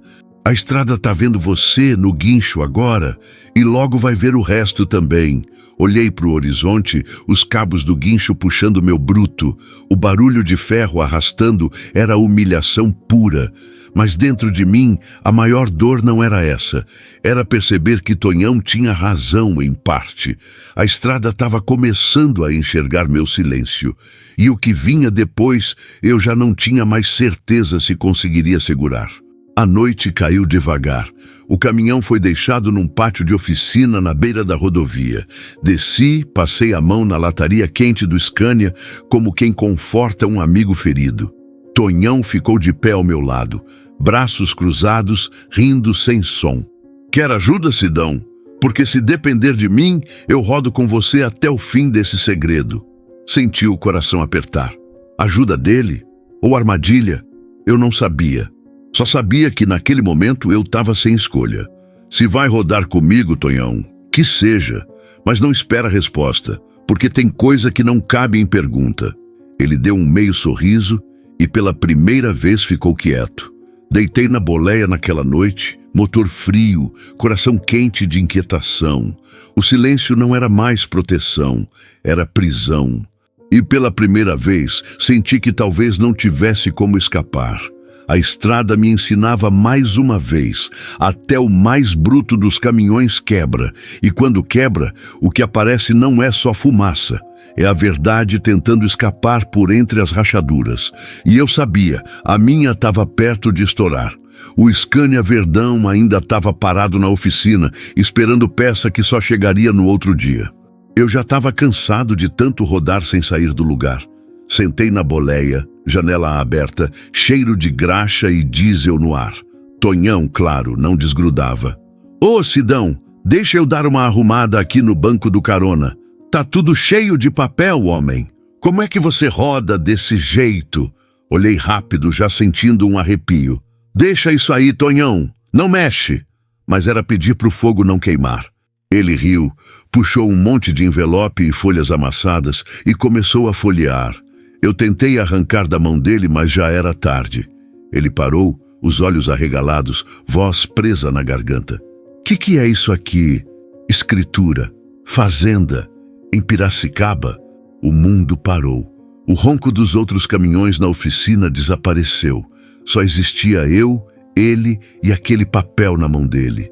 A estrada tá vendo você no guincho agora e logo vai ver o resto também. Olhei para o horizonte, os cabos do guincho puxando meu bruto. O barulho de ferro arrastando era humilhação pura. Mas dentro de mim, a maior dor não era essa. Era perceber que Tonhão tinha razão em parte. A estrada estava começando a enxergar meu silêncio. E o que vinha depois, eu já não tinha mais certeza se conseguiria segurar. A noite caiu devagar. O caminhão foi deixado num pátio de oficina na beira da rodovia. Desci, passei a mão na lataria quente do Scania, como quem conforta um amigo ferido. Tonhão ficou de pé ao meu lado, braços cruzados, rindo sem som. Quer ajuda, Sidão? Porque se depender de mim, eu rodo com você até o fim desse segredo. Senti o coração apertar. Ajuda dele? Ou armadilha? Eu não sabia. Só sabia que naquele momento eu estava sem escolha. Se vai rodar comigo, Tonhão, que seja, mas não espera resposta, porque tem coisa que não cabe em pergunta. Ele deu um meio sorriso e pela primeira vez ficou quieto. Deitei na boleia naquela noite, motor frio, coração quente de inquietação. O silêncio não era mais proteção, era prisão. E pela primeira vez senti que talvez não tivesse como escapar. A estrada me ensinava mais uma vez, até o mais bruto dos caminhões quebra. E quando quebra, o que aparece não é só fumaça. É a verdade tentando escapar por entre as rachaduras. E eu sabia, a minha estava perto de estourar. O Scania Verdão ainda estava parado na oficina, esperando peça que só chegaria no outro dia. Eu já estava cansado de tanto rodar sem sair do lugar. Sentei na boleia, janela aberta, cheiro de graxa e diesel no ar. Tonhão, claro, não desgrudava. Ô, Sidão, deixa eu dar uma arrumada aqui no banco do carona. Tá tudo cheio de papel, homem. Como é que você roda desse jeito? Olhei rápido, já sentindo um arrepio. Deixa isso aí, Tonhão, não mexe. Mas era pedir pro fogo não queimar. Ele riu, puxou um monte de envelope e folhas amassadas e começou a folhear. Eu tentei arrancar da mão dele, mas já era tarde. Ele parou, os olhos arregalados, voz presa na garganta. Que é isso aqui? Escritura. Fazenda. Em Piracicaba? O mundo parou. O ronco dos outros caminhões na oficina desapareceu. Só existia eu, ele e aquele papel na mão dele.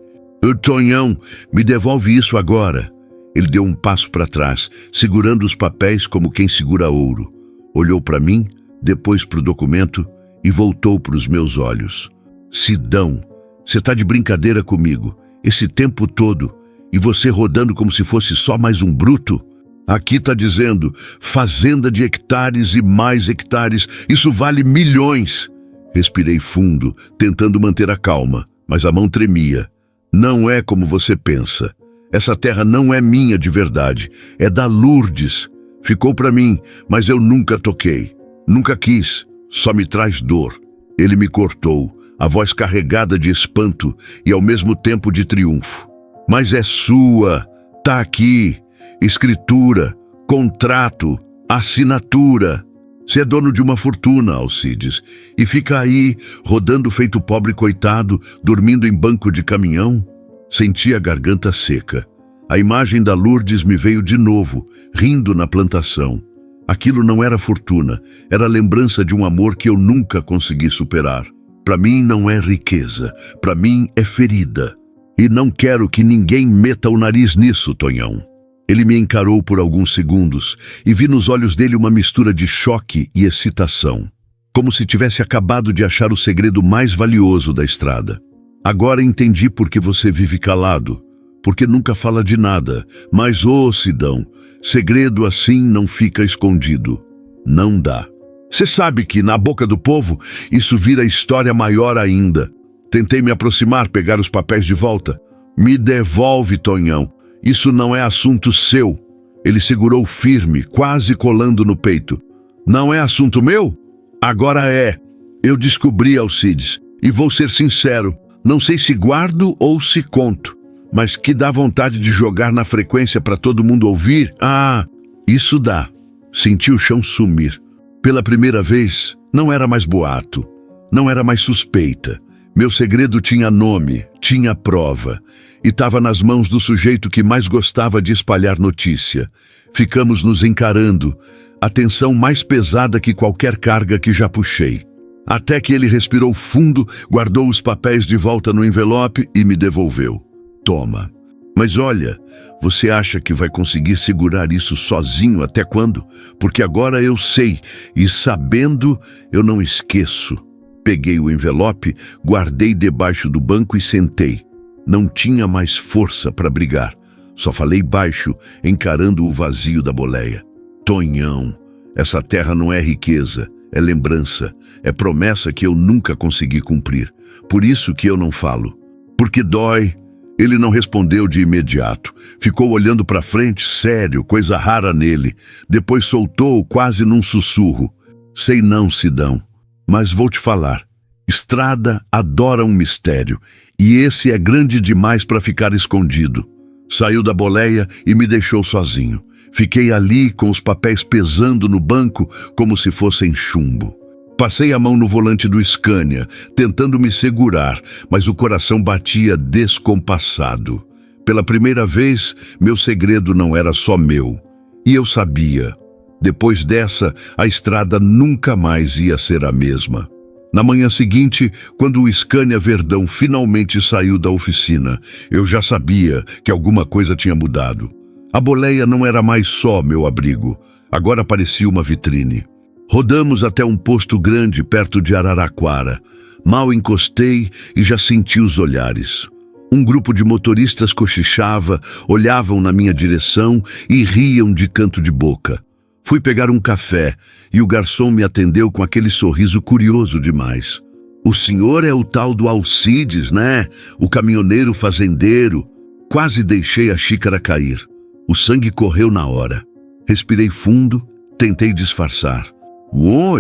Tonhão, me devolve isso agora. Ele deu um passo para trás, segurando os papéis como quem segura ouro. Olhou para mim, depois para o documento e voltou para os meus olhos. Sidão, você está de brincadeira comigo, esse tempo todo, e você rodando como se fosse só mais um bruto? Aqui está dizendo, fazenda de hectares e mais hectares, isso vale milhões. Respirei fundo, tentando manter a calma, mas a mão tremia. Não é como você pensa. Essa terra não é minha de verdade, é da Lourdes. Ficou para mim, mas eu nunca toquei. Nunca quis, só me traz dor. Ele me cortou, a voz carregada de espanto e ao mesmo tempo de triunfo. Mas é sua, tá aqui. Escritura, contrato, assinatura. Você é dono de uma fortuna, Alcides, e fica aí, rodando feito pobre coitado, dormindo em banco de caminhão? Senti a garganta seca. A imagem da Lourdes me veio de novo, rindo na plantação. Aquilo não era fortuna, era lembrança de um amor que eu nunca consegui superar. Para mim não é riqueza, para mim é ferida. E não quero que ninguém meta o nariz nisso, Tonhão. Ele me encarou por alguns segundos e vi nos olhos dele uma mistura de choque e excitação, como se tivesse acabado de achar o segredo mais valioso da estrada. Agora entendi por que você vive calado, porque nunca fala de nada, mas, Sidão, segredo assim não fica escondido. Não dá. Você sabe que, na boca do povo, isso vira história maior ainda. Tentei me aproximar, pegar os papéis de volta. Me devolve, Tonhão. Isso não é assunto seu. Ele segurou firme, quase colando no peito. Não é assunto meu? Agora é. Eu descobri, Alcides, e vou ser sincero, não sei se guardo ou se conto, mas que dá vontade de jogar na frequência para todo mundo ouvir. Ah, isso dá. Senti o chão sumir. Pela primeira vez, não era mais boato, não era mais suspeita. Meu segredo tinha nome, tinha prova, e estava nas mãos do sujeito que mais gostava de espalhar notícia. Ficamos nos encarando, a tensão mais pesada que qualquer carga que já puxei. Até que ele respirou fundo, guardou os papéis de volta no envelope e me devolveu. Toma. Mas olha, você acha que vai conseguir segurar isso sozinho até quando? Porque agora eu sei, e sabendo, eu não esqueço. Peguei o envelope, guardei debaixo do banco e sentei. Não tinha mais força para brigar. Só falei baixo, encarando o vazio da boleia. Tonhão, essa terra não é riqueza, é lembrança, é promessa que eu nunca consegui cumprir. Por isso que eu não falo. Porque dói. Ele não respondeu de imediato. Ficou olhando para frente, sério, coisa rara nele. Depois soltou quase num sussurro. Sei não, Sidão, mas vou te falar. Estrada adora um mistério, e esse é grande demais para ficar escondido. Saiu da boleia e me deixou sozinho. Fiquei ali com os papéis pesando no banco como se fossem chumbo. Passei a mão no volante do Scania, tentando me segurar, mas o coração batia descompassado. Pela primeira vez, meu segredo não era só meu. E eu sabia. Depois dessa, a estrada nunca mais ia ser a mesma. Na manhã seguinte, quando o Scania Verdão finalmente saiu da oficina, eu já sabia que alguma coisa tinha mudado. A boleia não era mais só meu abrigo. Agora parecia uma vitrine. Rodamos até um posto grande perto de Araraquara. Mal encostei e já senti os olhares. Um grupo de motoristas cochichava, olhavam na minha direção e riam de canto de boca. Fui pegar um café e o garçom me atendeu com aquele sorriso curioso demais. O senhor é o tal do Alcides, né? O caminhoneiro fazendeiro. Quase deixei a xícara cair. O sangue correu na hora. Respirei fundo, tentei disfarçar.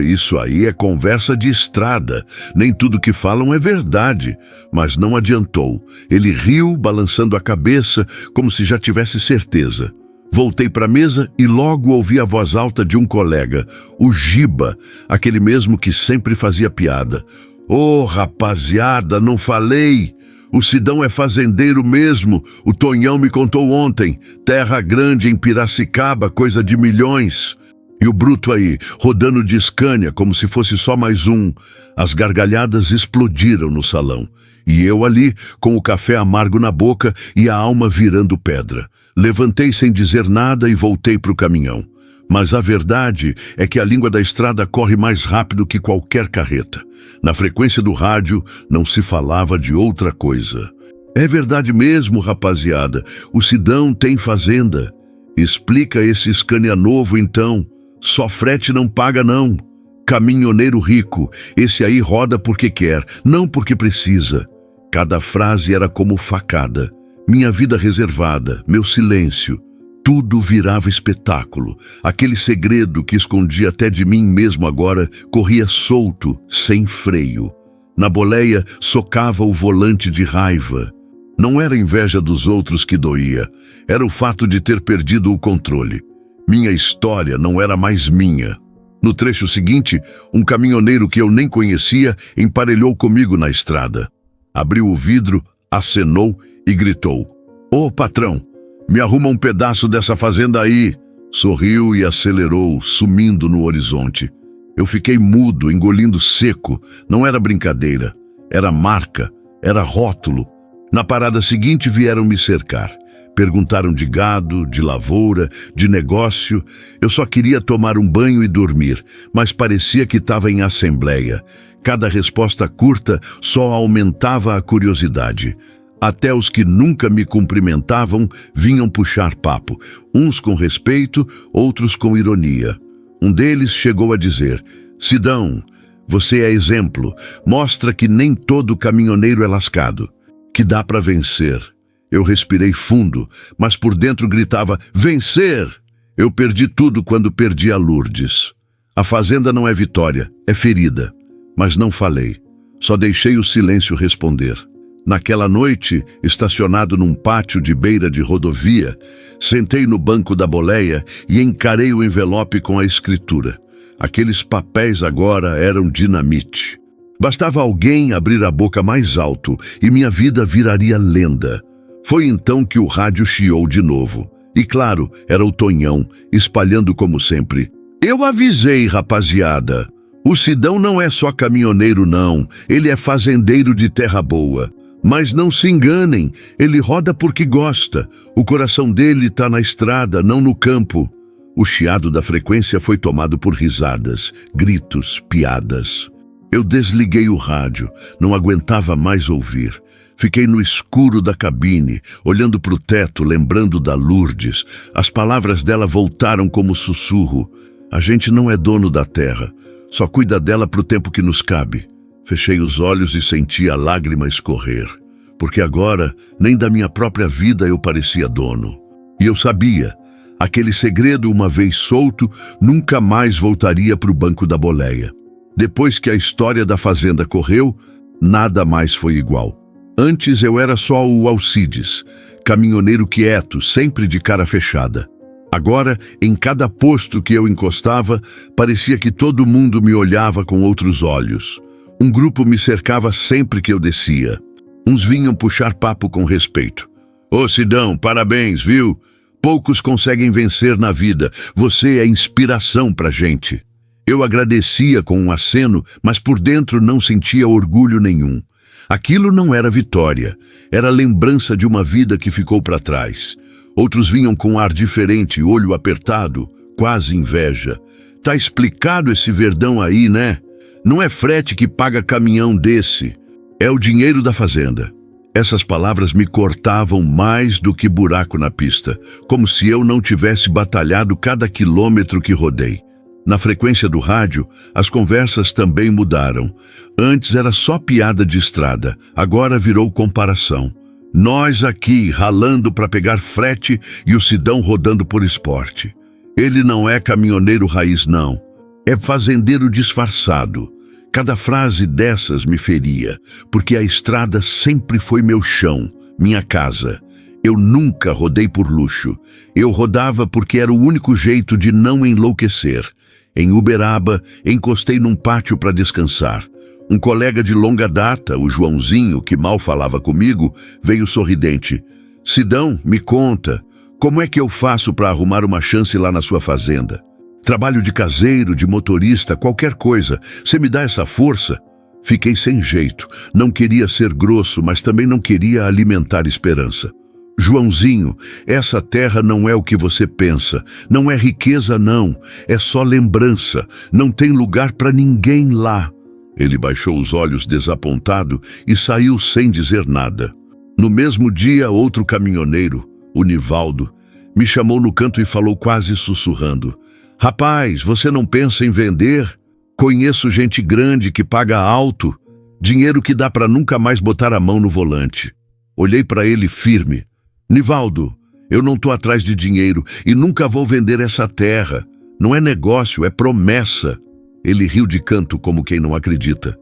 Isso aí é conversa de estrada. Nem tudo que falam é verdade. Mas não adiantou. Ele riu, balançando a cabeça, como se já tivesse certeza. Voltei para a mesa e logo ouvi a voz alta de um colega, o Giba, aquele mesmo que sempre fazia piada. Rapaziada, não falei! O Sidão é fazendeiro mesmo, o Tonhão me contou ontem. Terra grande em Piracicaba, coisa de milhões. E o bruto aí, rodando de Scania como se fosse só mais um. As gargalhadas explodiram no salão. E eu ali, com o café amargo na boca e a alma virando pedra. Levantei sem dizer nada e voltei para o caminhão. Mas a verdade é que a língua da estrada corre mais rápido que qualquer carreta. Na frequência do rádio não se falava de outra coisa. É verdade mesmo, rapaziada. O Sidão tem fazenda. Explica esse Scania novo, então. Só frete não paga, não. Caminhoneiro rico. Esse aí roda porque quer, não porque precisa. Cada frase era como facada. Minha vida reservada, meu silêncio. Tudo virava espetáculo. Aquele segredo que escondi até de mim mesmo agora corria solto, sem freio. Na boleia, socava o volante de raiva. Não era a inveja dos outros que doía. Era o fato de ter perdido o controle. Minha história não era mais minha. No trecho seguinte, um caminhoneiro que eu nem conhecia emparelhou comigo na estrada. Abriu o vidro, acenou e gritou. Patrão, me arruma um pedaço dessa fazenda aí. Sorriu e acelerou, sumindo no horizonte. Eu fiquei mudo, engolindo seco. Não era brincadeira. Era marca, era rótulo. Na parada seguinte vieram me cercar. Perguntaram de gado, de lavoura, de negócio. Eu só queria tomar um banho e dormir, mas parecia que estava em assembleia. Cada resposta curta só aumentava a curiosidade. Até os que nunca me cumprimentavam vinham puxar papo, uns com respeito, outros com ironia. Um deles chegou a dizer, Sidão, você é exemplo, mostra que nem todo caminhoneiro é lascado, que dá para vencer. Eu respirei fundo, mas por dentro gritava, vencer! Eu perdi tudo quando perdi a Lourdes. A fazenda não é vitória, é ferida. Mas não falei, só deixei o silêncio responder. Naquela noite, estacionado num pátio de beira de rodovia, sentei no banco da boleia e encarei o envelope com a escritura. Aqueles papéis agora eram dinamite. Bastava alguém abrir a boca mais alto e minha vida viraria lenda. Foi então que o rádio chiou de novo. E claro, era o Tonhão, espalhando como sempre. Eu avisei, rapaziada. O Sidão não é só caminhoneiro, não. Ele é fazendeiro de terra boa. Mas não se enganem, ele roda porque gosta. O coração dele está na estrada, não no campo. O chiado da frequência foi tomado por risadas, gritos, piadas. Eu desliguei o rádio, não aguentava mais ouvir. Fiquei no escuro da cabine, olhando para o teto, lembrando da Lourdes. As palavras dela voltaram como sussurro. A gente não é dono da terra, só cuida dela para o tempo que nos cabe. Fechei os olhos e senti a lágrima escorrer, porque agora nem da minha própria vida eu parecia dono. E eu sabia, aquele segredo, uma vez solto, nunca mais voltaria para o banco da boleia. Depois que a história da fazenda correu, nada mais foi igual. Antes eu era só o Alcides, caminhoneiro quieto, sempre de cara fechada. Agora, em cada posto que eu encostava, parecia que todo mundo me olhava com outros olhos. Um grupo me cercava sempre que eu descia. Uns vinham puxar papo com respeito. Ô Sidão, parabéns, viu? Poucos conseguem vencer na vida. Você é inspiração pra gente. Eu agradecia com um aceno, mas por dentro não sentia orgulho nenhum. Aquilo não era vitória, era lembrança de uma vida que ficou para trás. Outros vinham com ar diferente, olho apertado, quase inveja. Tá explicado esse verdão aí, né? Não é frete que paga caminhão desse, é o dinheiro da fazenda. Essas palavras me cortavam mais do que buraco na pista, como se eu não tivesse batalhado cada quilômetro que rodei. Na frequência do rádio, as conversas também mudaram. Antes era só piada de estrada, agora virou comparação. Nós aqui, ralando para pegar frete e o Sidão rodando por esporte. Ele não é caminhoneiro raiz, não. É fazendeiro disfarçado. Cada frase dessas me feria, porque a estrada sempre foi meu chão, minha casa. Eu nunca rodei por luxo. Eu rodava porque era o único jeito de não enlouquecer. Em Uberaba, encostei num pátio para descansar. Um colega de longa data, o Joãozinho, que mal falava comigo, veio sorridente. Sidão, me conta, como é que eu faço para arrumar uma chance lá na sua fazenda? Trabalho de caseiro, de motorista, qualquer coisa. Você me dá essa força? Fiquei sem jeito. Não queria ser grosso, mas também não queria alimentar esperança. Joãozinho, essa terra não é o que você pensa. Não é riqueza, não. É só lembrança. Não tem lugar para ninguém lá. Ele baixou os olhos desapontado e saiu sem dizer nada. No mesmo dia, outro caminhoneiro, o Nivaldo, me chamou no canto e falou quase sussurrando. Rapaz, você não pensa em vender? Conheço gente grande que paga alto, dinheiro que dá para nunca mais botar a mão no volante. Olhei para ele firme. Nivaldo, eu não tô atrás de dinheiro e nunca vou vender essa terra. Não é negócio, é promessa. Ele riu de canto como quem não acredita.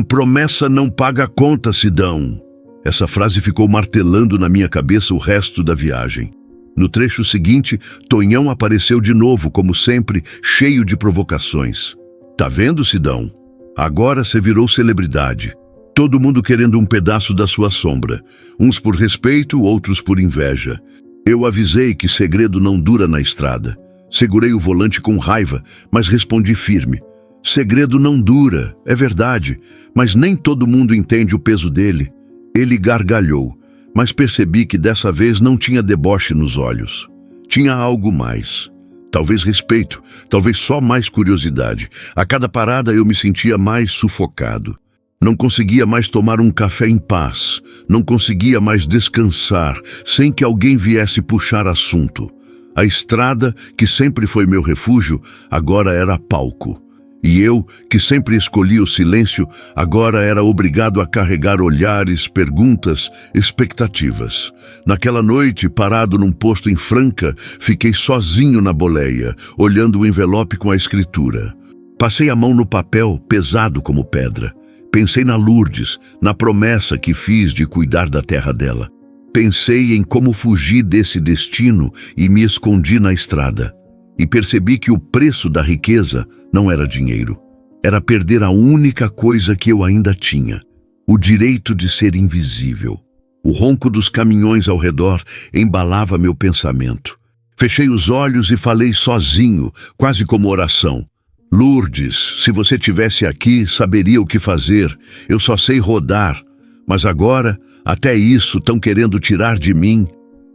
Promessa não paga a conta, Sidão. Essa frase ficou martelando na minha cabeça o resto da viagem. No trecho seguinte, Tonhão apareceu de novo, como sempre, cheio de provocações. Tá vendo, Sidão? Agora você virou celebridade. Todo mundo querendo um pedaço da sua sombra. Uns por respeito, outros por inveja. Eu avisei que segredo não dura na estrada. Segurei o volante com raiva, mas respondi firme. Segredo não dura, é verdade, mas nem todo mundo entende o peso dele. Ele gargalhou, mas percebi que dessa vez não tinha deboche nos olhos. Tinha algo mais. Talvez respeito, talvez só mais curiosidade. A cada parada eu me sentia mais sufocado. Não conseguia mais tomar um café em paz. Não conseguia mais descansar, sem que alguém viesse puxar assunto. A estrada, que sempre foi meu refúgio, agora era palco. E eu, que sempre escolhi o silêncio, agora era obrigado a carregar olhares, perguntas, expectativas. Naquela noite, parado num posto em Franca, fiquei sozinho na boleia, olhando o envelope com a escritura. Passei a mão no papel, pesado como pedra. Pensei na Lourdes, na promessa que fiz de cuidar da terra dela. Pensei em como fugir desse destino e me escondi na estrada. E percebi que o preço da riqueza não era dinheiro. Era perder a única coisa que eu ainda tinha, o direito de ser invisível. O ronco dos caminhões ao redor embalava meu pensamento. Fechei os olhos e falei sozinho, quase como oração. Lourdes, se você tivesse aqui, saberia o que fazer. Eu só sei rodar. Mas agora, até isso estão querendo tirar de mim.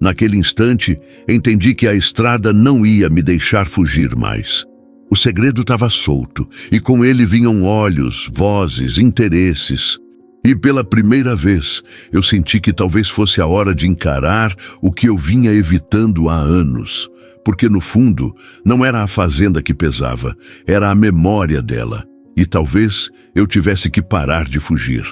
Naquele instante, entendi que a estrada não ia me deixar fugir mais. O segredo estava solto, e com ele vinham olhos, vozes, interesses. E pela primeira vez, eu senti que talvez fosse a hora de encarar o que eu vinha evitando há anos. Porque, no fundo, não era a fazenda que pesava, era a memória dela. E talvez eu tivesse que parar de fugir.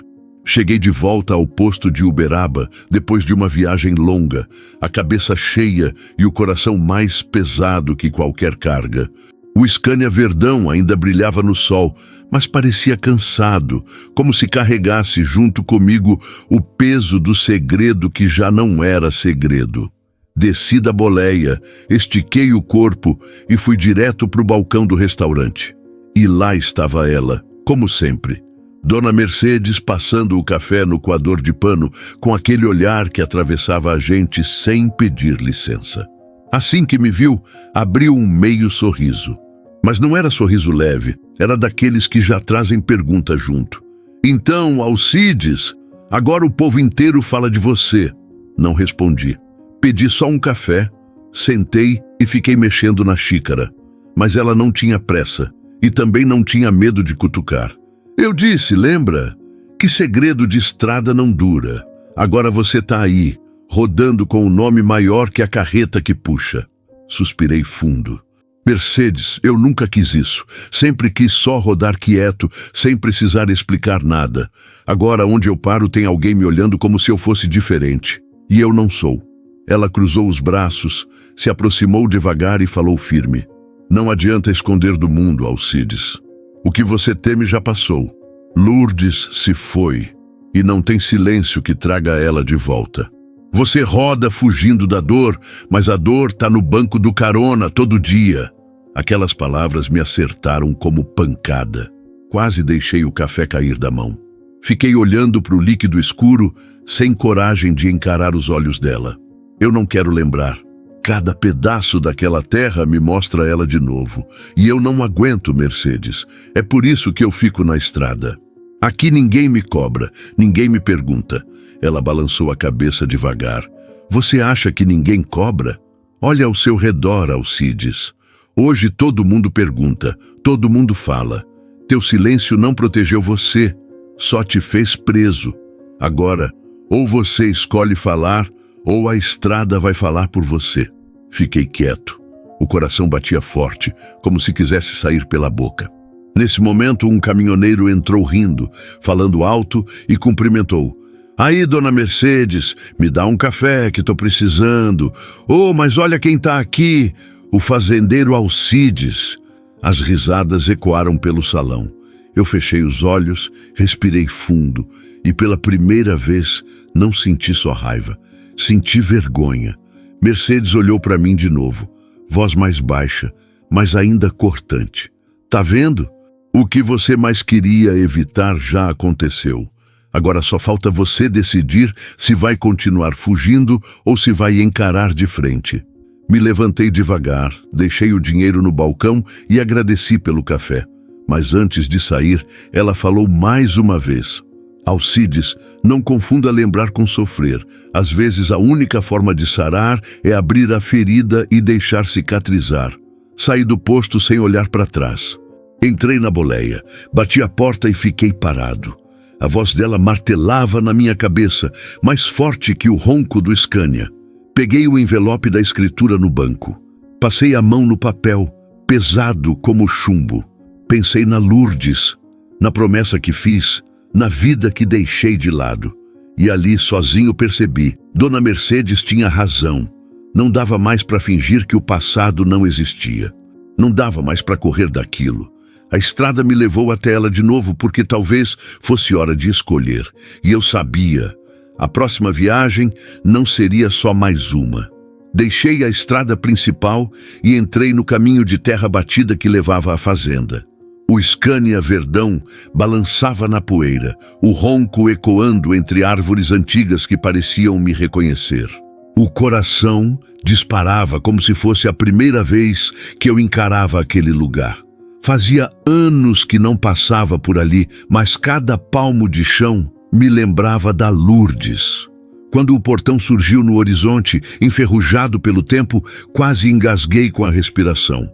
Cheguei de volta ao posto de Uberaba, depois de uma viagem longa, a cabeça cheia e o coração mais pesado que qualquer carga. O Scania Verdão ainda brilhava no sol, mas parecia cansado, como se carregasse junto comigo o peso do segredo que já não era segredo. Desci da boleia, estiquei o corpo e fui direto para o balcão do restaurante. E lá estava ela, como sempre. Dona Mercedes passando o café no coador de pano, com aquele olhar que atravessava a gente sem pedir licença. Assim que me viu, abriu um meio sorriso. Mas não era sorriso leve, era daqueles que já trazem pergunta junto. Então, Alcides, agora o povo inteiro fala de você. Não respondi. Pedi só um café, sentei e fiquei mexendo na xícara. Mas ela não tinha pressa e também não tinha medo de cutucar. Eu disse, lembra? Que segredo de estrada não dura. Agora você tá aí, rodando com o nome maior que a carreta que puxa. Suspirei fundo. Mercedes, eu nunca quis isso. Sempre quis só rodar quieto, sem precisar explicar nada. Agora, onde eu paro, tem alguém me olhando como se eu fosse diferente. E eu não sou. Ela cruzou os braços, se aproximou devagar e falou firme. Não adianta esconder do mundo, Alcides. O que você teme já passou. Lourdes se foi, e não tem silêncio que traga ela de volta. Você roda fugindo da dor, mas a dor tá no banco do carona todo dia. Aquelas palavras me acertaram como pancada. Quase deixei o café cair da mão. Fiquei olhando para o líquido escuro, sem coragem de encarar os olhos dela. Eu não quero lembrar. Cada pedaço daquela terra me mostra ela de novo. E eu não aguento, Mercedes. É por isso que eu fico na estrada. Aqui ninguém me cobra, ninguém me pergunta. Ela balançou a cabeça devagar. Você acha que ninguém cobra? Olha ao seu redor, Alcides. Hoje todo mundo pergunta, todo mundo fala. Teu silêncio não protegeu você, só te fez preso. Agora, ou você escolhe falar, ou a estrada vai falar por você. Fiquei quieto. O coração batia forte, como se quisesse sair pela boca. Nesse momento, um caminhoneiro entrou rindo, falando alto e cumprimentou. Aí, dona Mercedes, me dá um café que tô precisando. Oh, mas olha quem tá aqui, o fazendeiro Alcides. As risadas ecoaram pelo salão. Eu fechei os olhos, respirei fundo e pela primeira vez não senti só raiva. Senti vergonha. Mercedes olhou para mim de novo, voz mais baixa, mas ainda cortante. Tá vendo? O que você mais queria evitar já aconteceu. Agora só falta você decidir se vai continuar fugindo ou se vai encarar de frente. Me levantei devagar, deixei o dinheiro no balcão e agradeci pelo café. Mas antes de sair, ela falou mais uma vez. Alcides, não confunda lembrar com sofrer. Às vezes a única forma de sarar é abrir a ferida e deixar cicatrizar. Saí do posto sem olhar para trás. Entrei na boleia, bati a porta e fiquei parado. A voz dela martelava na minha cabeça, mais forte que o ronco do Scania. Peguei o envelope da escritura no banco. Passei a mão no papel, pesado como chumbo. Pensei na Lourdes, na promessa que fiz, na vida que deixei de lado. E ali, sozinho, percebi. Dona Mercedes tinha razão. Não dava mais para fingir que o passado não existia. Não dava mais para correr daquilo. A estrada me levou até ela de novo porque talvez fosse hora de escolher. E eu sabia. A próxima viagem não seria só mais uma. Deixei a estrada principal e entrei no caminho de terra batida que levava à fazenda. O Scania Verdão balançava na poeira, o ronco ecoando entre árvores antigas que pareciam me reconhecer. O coração disparava como se fosse a primeira vez que eu encarava aquele lugar. Fazia anos que não passava por ali, mas cada palmo de chão me lembrava da Lourdes. Quando o portão surgiu no horizonte, enferrujado pelo tempo, quase engasguei com a respiração.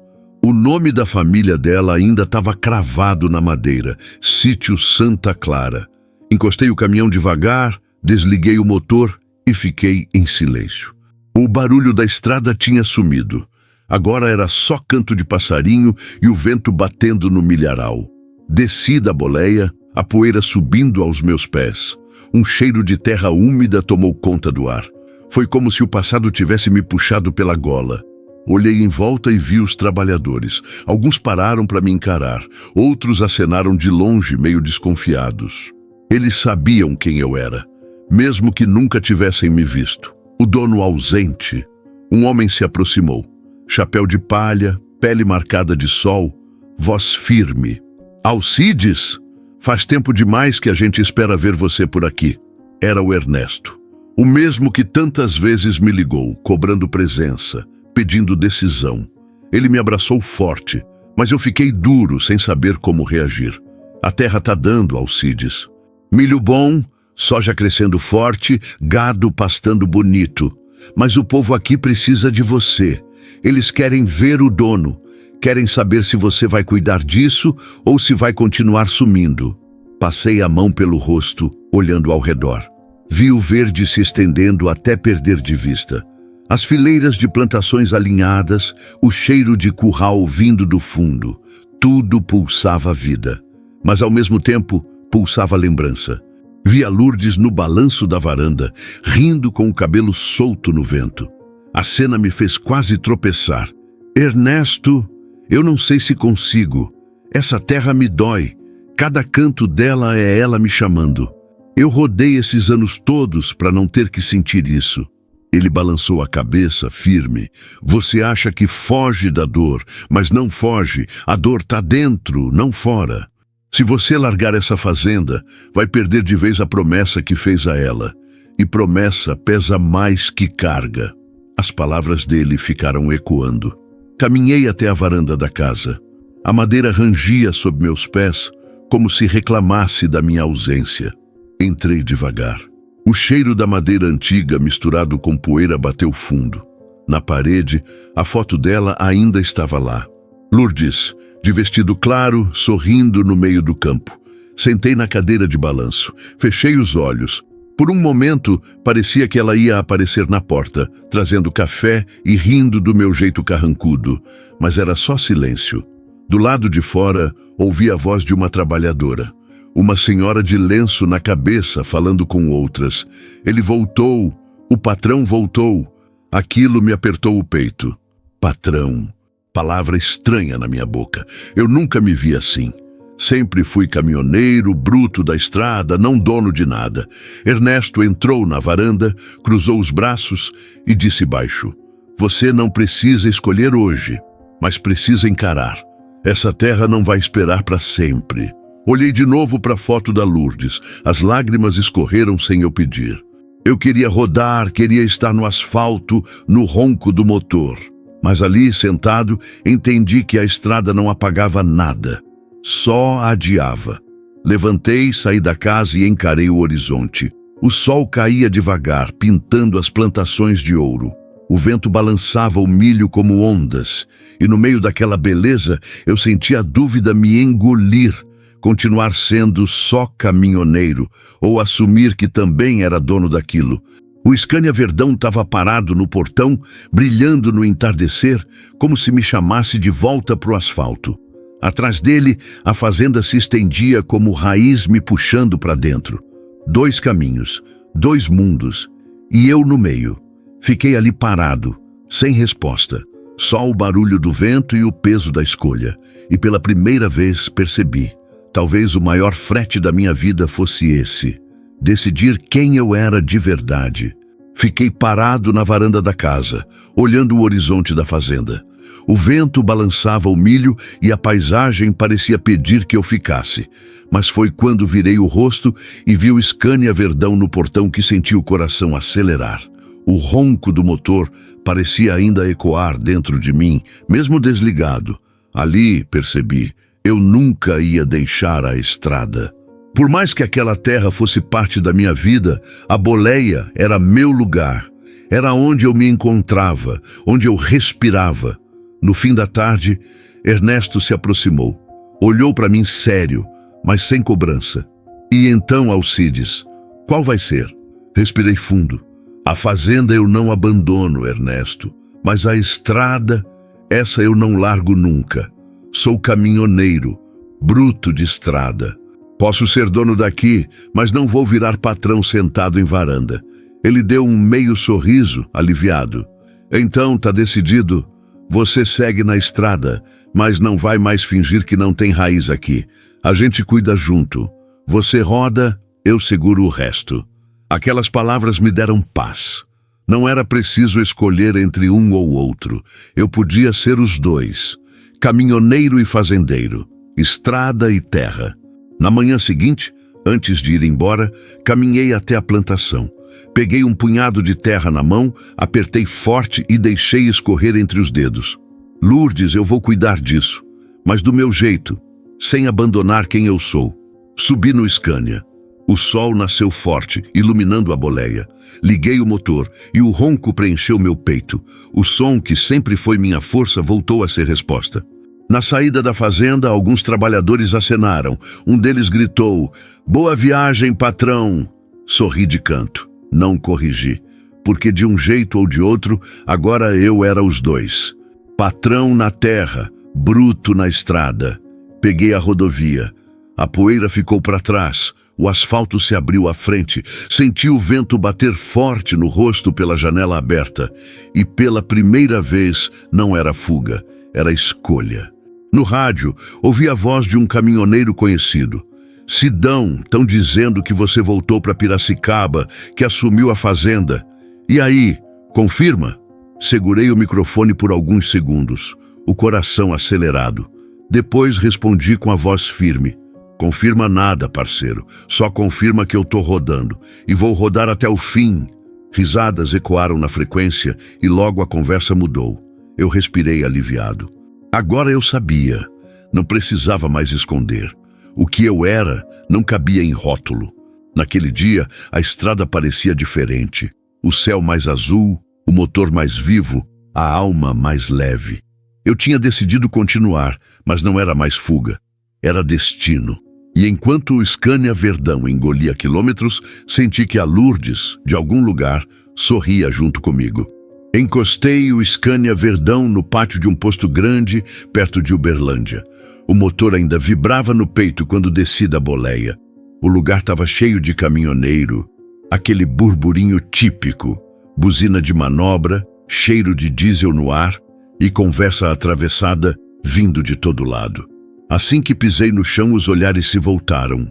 O nome da família dela ainda estava cravado na madeira, Sítio Santa Clara. Encostei o caminhão devagar, desliguei o motor e fiquei em silêncio. O barulho da estrada tinha sumido. Agora era só canto de passarinho e o vento batendo no milharal. Desci da boleia, a poeira subindo aos meus pés. Um cheiro de terra úmida tomou conta do ar. Foi como se o passado tivesse me puxado pela gola. Olhei em volta e vi os trabalhadores. Alguns pararam para me encarar, outros acenaram de longe, meio desconfiados. Eles sabiam quem eu era, mesmo que nunca tivessem me visto. O dono ausente. Um homem se aproximou. Chapéu de palha, pele marcada de sol, voz firme. Alcides, faz tempo demais que a gente espera ver você por aqui. Era o Ernesto. O mesmo que tantas vezes me ligou, cobrando presença, pedindo decisão. Ele me abraçou forte, mas eu fiquei duro, sem saber como reagir. A terra tá dando, Alcides. Milho bom, soja crescendo forte, gado pastando bonito. Mas o povo aqui precisa de você. Eles querem ver o dono, querem saber se você vai cuidar disso ou se vai continuar sumindo. Passei a mão pelo rosto, olhando ao redor. Vi o verde se estendendo até perder de vista. As fileiras de plantações alinhadas, o cheiro de curral vindo do fundo. Tudo pulsava vida, mas ao mesmo tempo pulsava lembrança. Vi a Lourdes no balanço da varanda, rindo com o cabelo solto no vento. A cena me fez quase tropeçar. Ernesto, eu não sei se consigo. Essa terra me dói. Cada canto dela é ela me chamando. Eu rodei esses anos todos para não ter que sentir isso. Ele balançou a cabeça, firme. Você acha que foge da dor, mas não foge. A dor tá dentro, não fora. Se você largar essa fazenda, vai perder de vez a promessa que fez a ela. E promessa pesa mais que carga. As palavras dele ficaram ecoando. Caminhei até a varanda da casa. A madeira rangia sob meus pés, como se reclamasse da minha ausência. Entrei devagar. O cheiro da madeira antiga misturado com poeira bateu fundo. Na parede, a foto dela ainda estava lá. Lourdes, de vestido claro, sorrindo no meio do campo. Sentei na cadeira de balanço. Fechei os olhos. Por um momento, parecia que ela ia aparecer na porta, trazendo café e rindo do meu jeito carrancudo. Mas era só silêncio. Do lado de fora, ouvi a voz de uma trabalhadora. Uma senhora de lenço na cabeça falando com outras. Ele voltou. O patrão voltou. Aquilo me apertou o peito. Patrão. Palavra estranha na minha boca. Eu nunca me vi assim. Sempre fui caminhoneiro, bruto da estrada, não dono de nada. Ernesto entrou na varanda, cruzou os braços e disse baixo: Você não precisa escolher hoje, mas precisa encarar. Essa terra não vai esperar para sempre. Olhei de novo para a foto da Lourdes. As lágrimas escorreram sem eu pedir. Eu queria rodar, queria estar no asfalto, no ronco do motor. Mas ali, sentado, entendi que a estrada não apagava nada. Só adiava. Levantei, saí da casa e encarei o horizonte. O sol caía devagar, pintando as plantações de ouro. O vento balançava o milho como ondas, e no meio daquela beleza eu senti a dúvida me engolir, continuar sendo só caminhoneiro, ou assumir que também era dono daquilo. O Scania Verdão estava parado no portão, brilhando no entardecer, como se me chamasse de volta para o asfalto. Atrás dele, a fazenda se estendia como raiz me puxando para dentro. 2 caminhos, 2 mundos, e eu no meio. Fiquei ali parado, sem resposta. Só o barulho do vento e o peso da escolha. E pela primeira vez percebi. Talvez o maior frete da minha vida fosse esse. Decidir quem eu era de verdade. Fiquei parado na varanda da casa, olhando o horizonte da fazenda. O vento balançava o milho e a paisagem parecia pedir que eu ficasse. Mas foi quando virei o rosto e vi o Scania Verdão no portão que senti o coração acelerar. O ronco do motor parecia ainda ecoar dentro de mim, mesmo desligado. Ali, percebi, eu nunca ia deixar a estrada. Por mais que aquela terra fosse parte da minha vida, a boleia era meu lugar. Era onde eu me encontrava, onde eu respirava. No fim da tarde, Ernesto se aproximou. Olhou para mim sério, mas sem cobrança. E então, Alcides, qual vai ser? Respirei fundo. A fazenda eu não abandono, Ernesto, mas a estrada, essa eu não largo nunca. Sou caminhoneiro, bruto de estrada. Posso ser dono daqui, mas não vou virar patrão sentado em varanda. Ele deu um meio sorriso, aliviado. Então, tá decidido. Você segue na estrada, mas não vai mais fingir que não tem raiz aqui. A gente cuida junto. Você roda, eu seguro o resto. Aquelas palavras me deram paz. Não era preciso escolher entre um ou outro. Eu podia ser os dois. Caminhoneiro e fazendeiro. Estrada e terra. Na manhã seguinte, antes de ir embora, caminhei até a plantação. Peguei um punhado de terra na mão, apertei forte e deixei escorrer entre os dedos. Lourdes, eu vou cuidar disso, mas do meu jeito, sem abandonar quem eu sou. Subi no Scania. O sol nasceu forte, iluminando a boleia. Liguei o motor e o ronco preencheu meu peito. O som, que sempre foi minha força, voltou a ser resposta. Na saída da fazenda, alguns trabalhadores acenaram. Um deles gritou: "Boa viagem, patrão!" Sorri de canto. Não corrigi, porque de um jeito ou de outro, agora eu era os dois. Patrão na terra, bruto na estrada. Peguei a rodovia. A poeira ficou para trás. O asfalto se abriu à frente. Senti o vento bater forte no rosto pela janela aberta. E pela primeira vez não era fuga, era escolha. No rádio, ouvi a voz de um caminhoneiro conhecido. "Sidão, estão dizendo que você voltou para Piracicaba, que assumiu a fazenda. E aí, confirma?" Segurei o microfone por alguns segundos, o coração acelerado. Depois respondi com a voz firme: "Confirma nada, parceiro. Só confirma que eu tô rodando. E vou rodar até o fim." Risadas ecoaram na frequência e logo a conversa mudou. Eu respirei aliviado. Agora eu sabia. Não precisava mais esconder. O que eu era não cabia em rótulo. Naquele dia, a estrada parecia diferente. O céu mais azul, o motor mais vivo, a alma mais leve. Eu tinha decidido continuar, mas não era mais fuga. Era destino. E enquanto o Scania Verdão engolia quilômetros, senti que a Lourdes, de algum lugar, sorria junto comigo. Encostei o Scania Verdão no pátio de um posto grande, perto de Uberlândia. O motor ainda vibrava no peito quando desci da boleia. O lugar estava cheio de caminhoneiro, aquele burburinho típico, buzina de manobra, cheiro de diesel no ar e conversa atravessada vindo de todo lado. Assim que pisei no chão, os olhares se voltaram.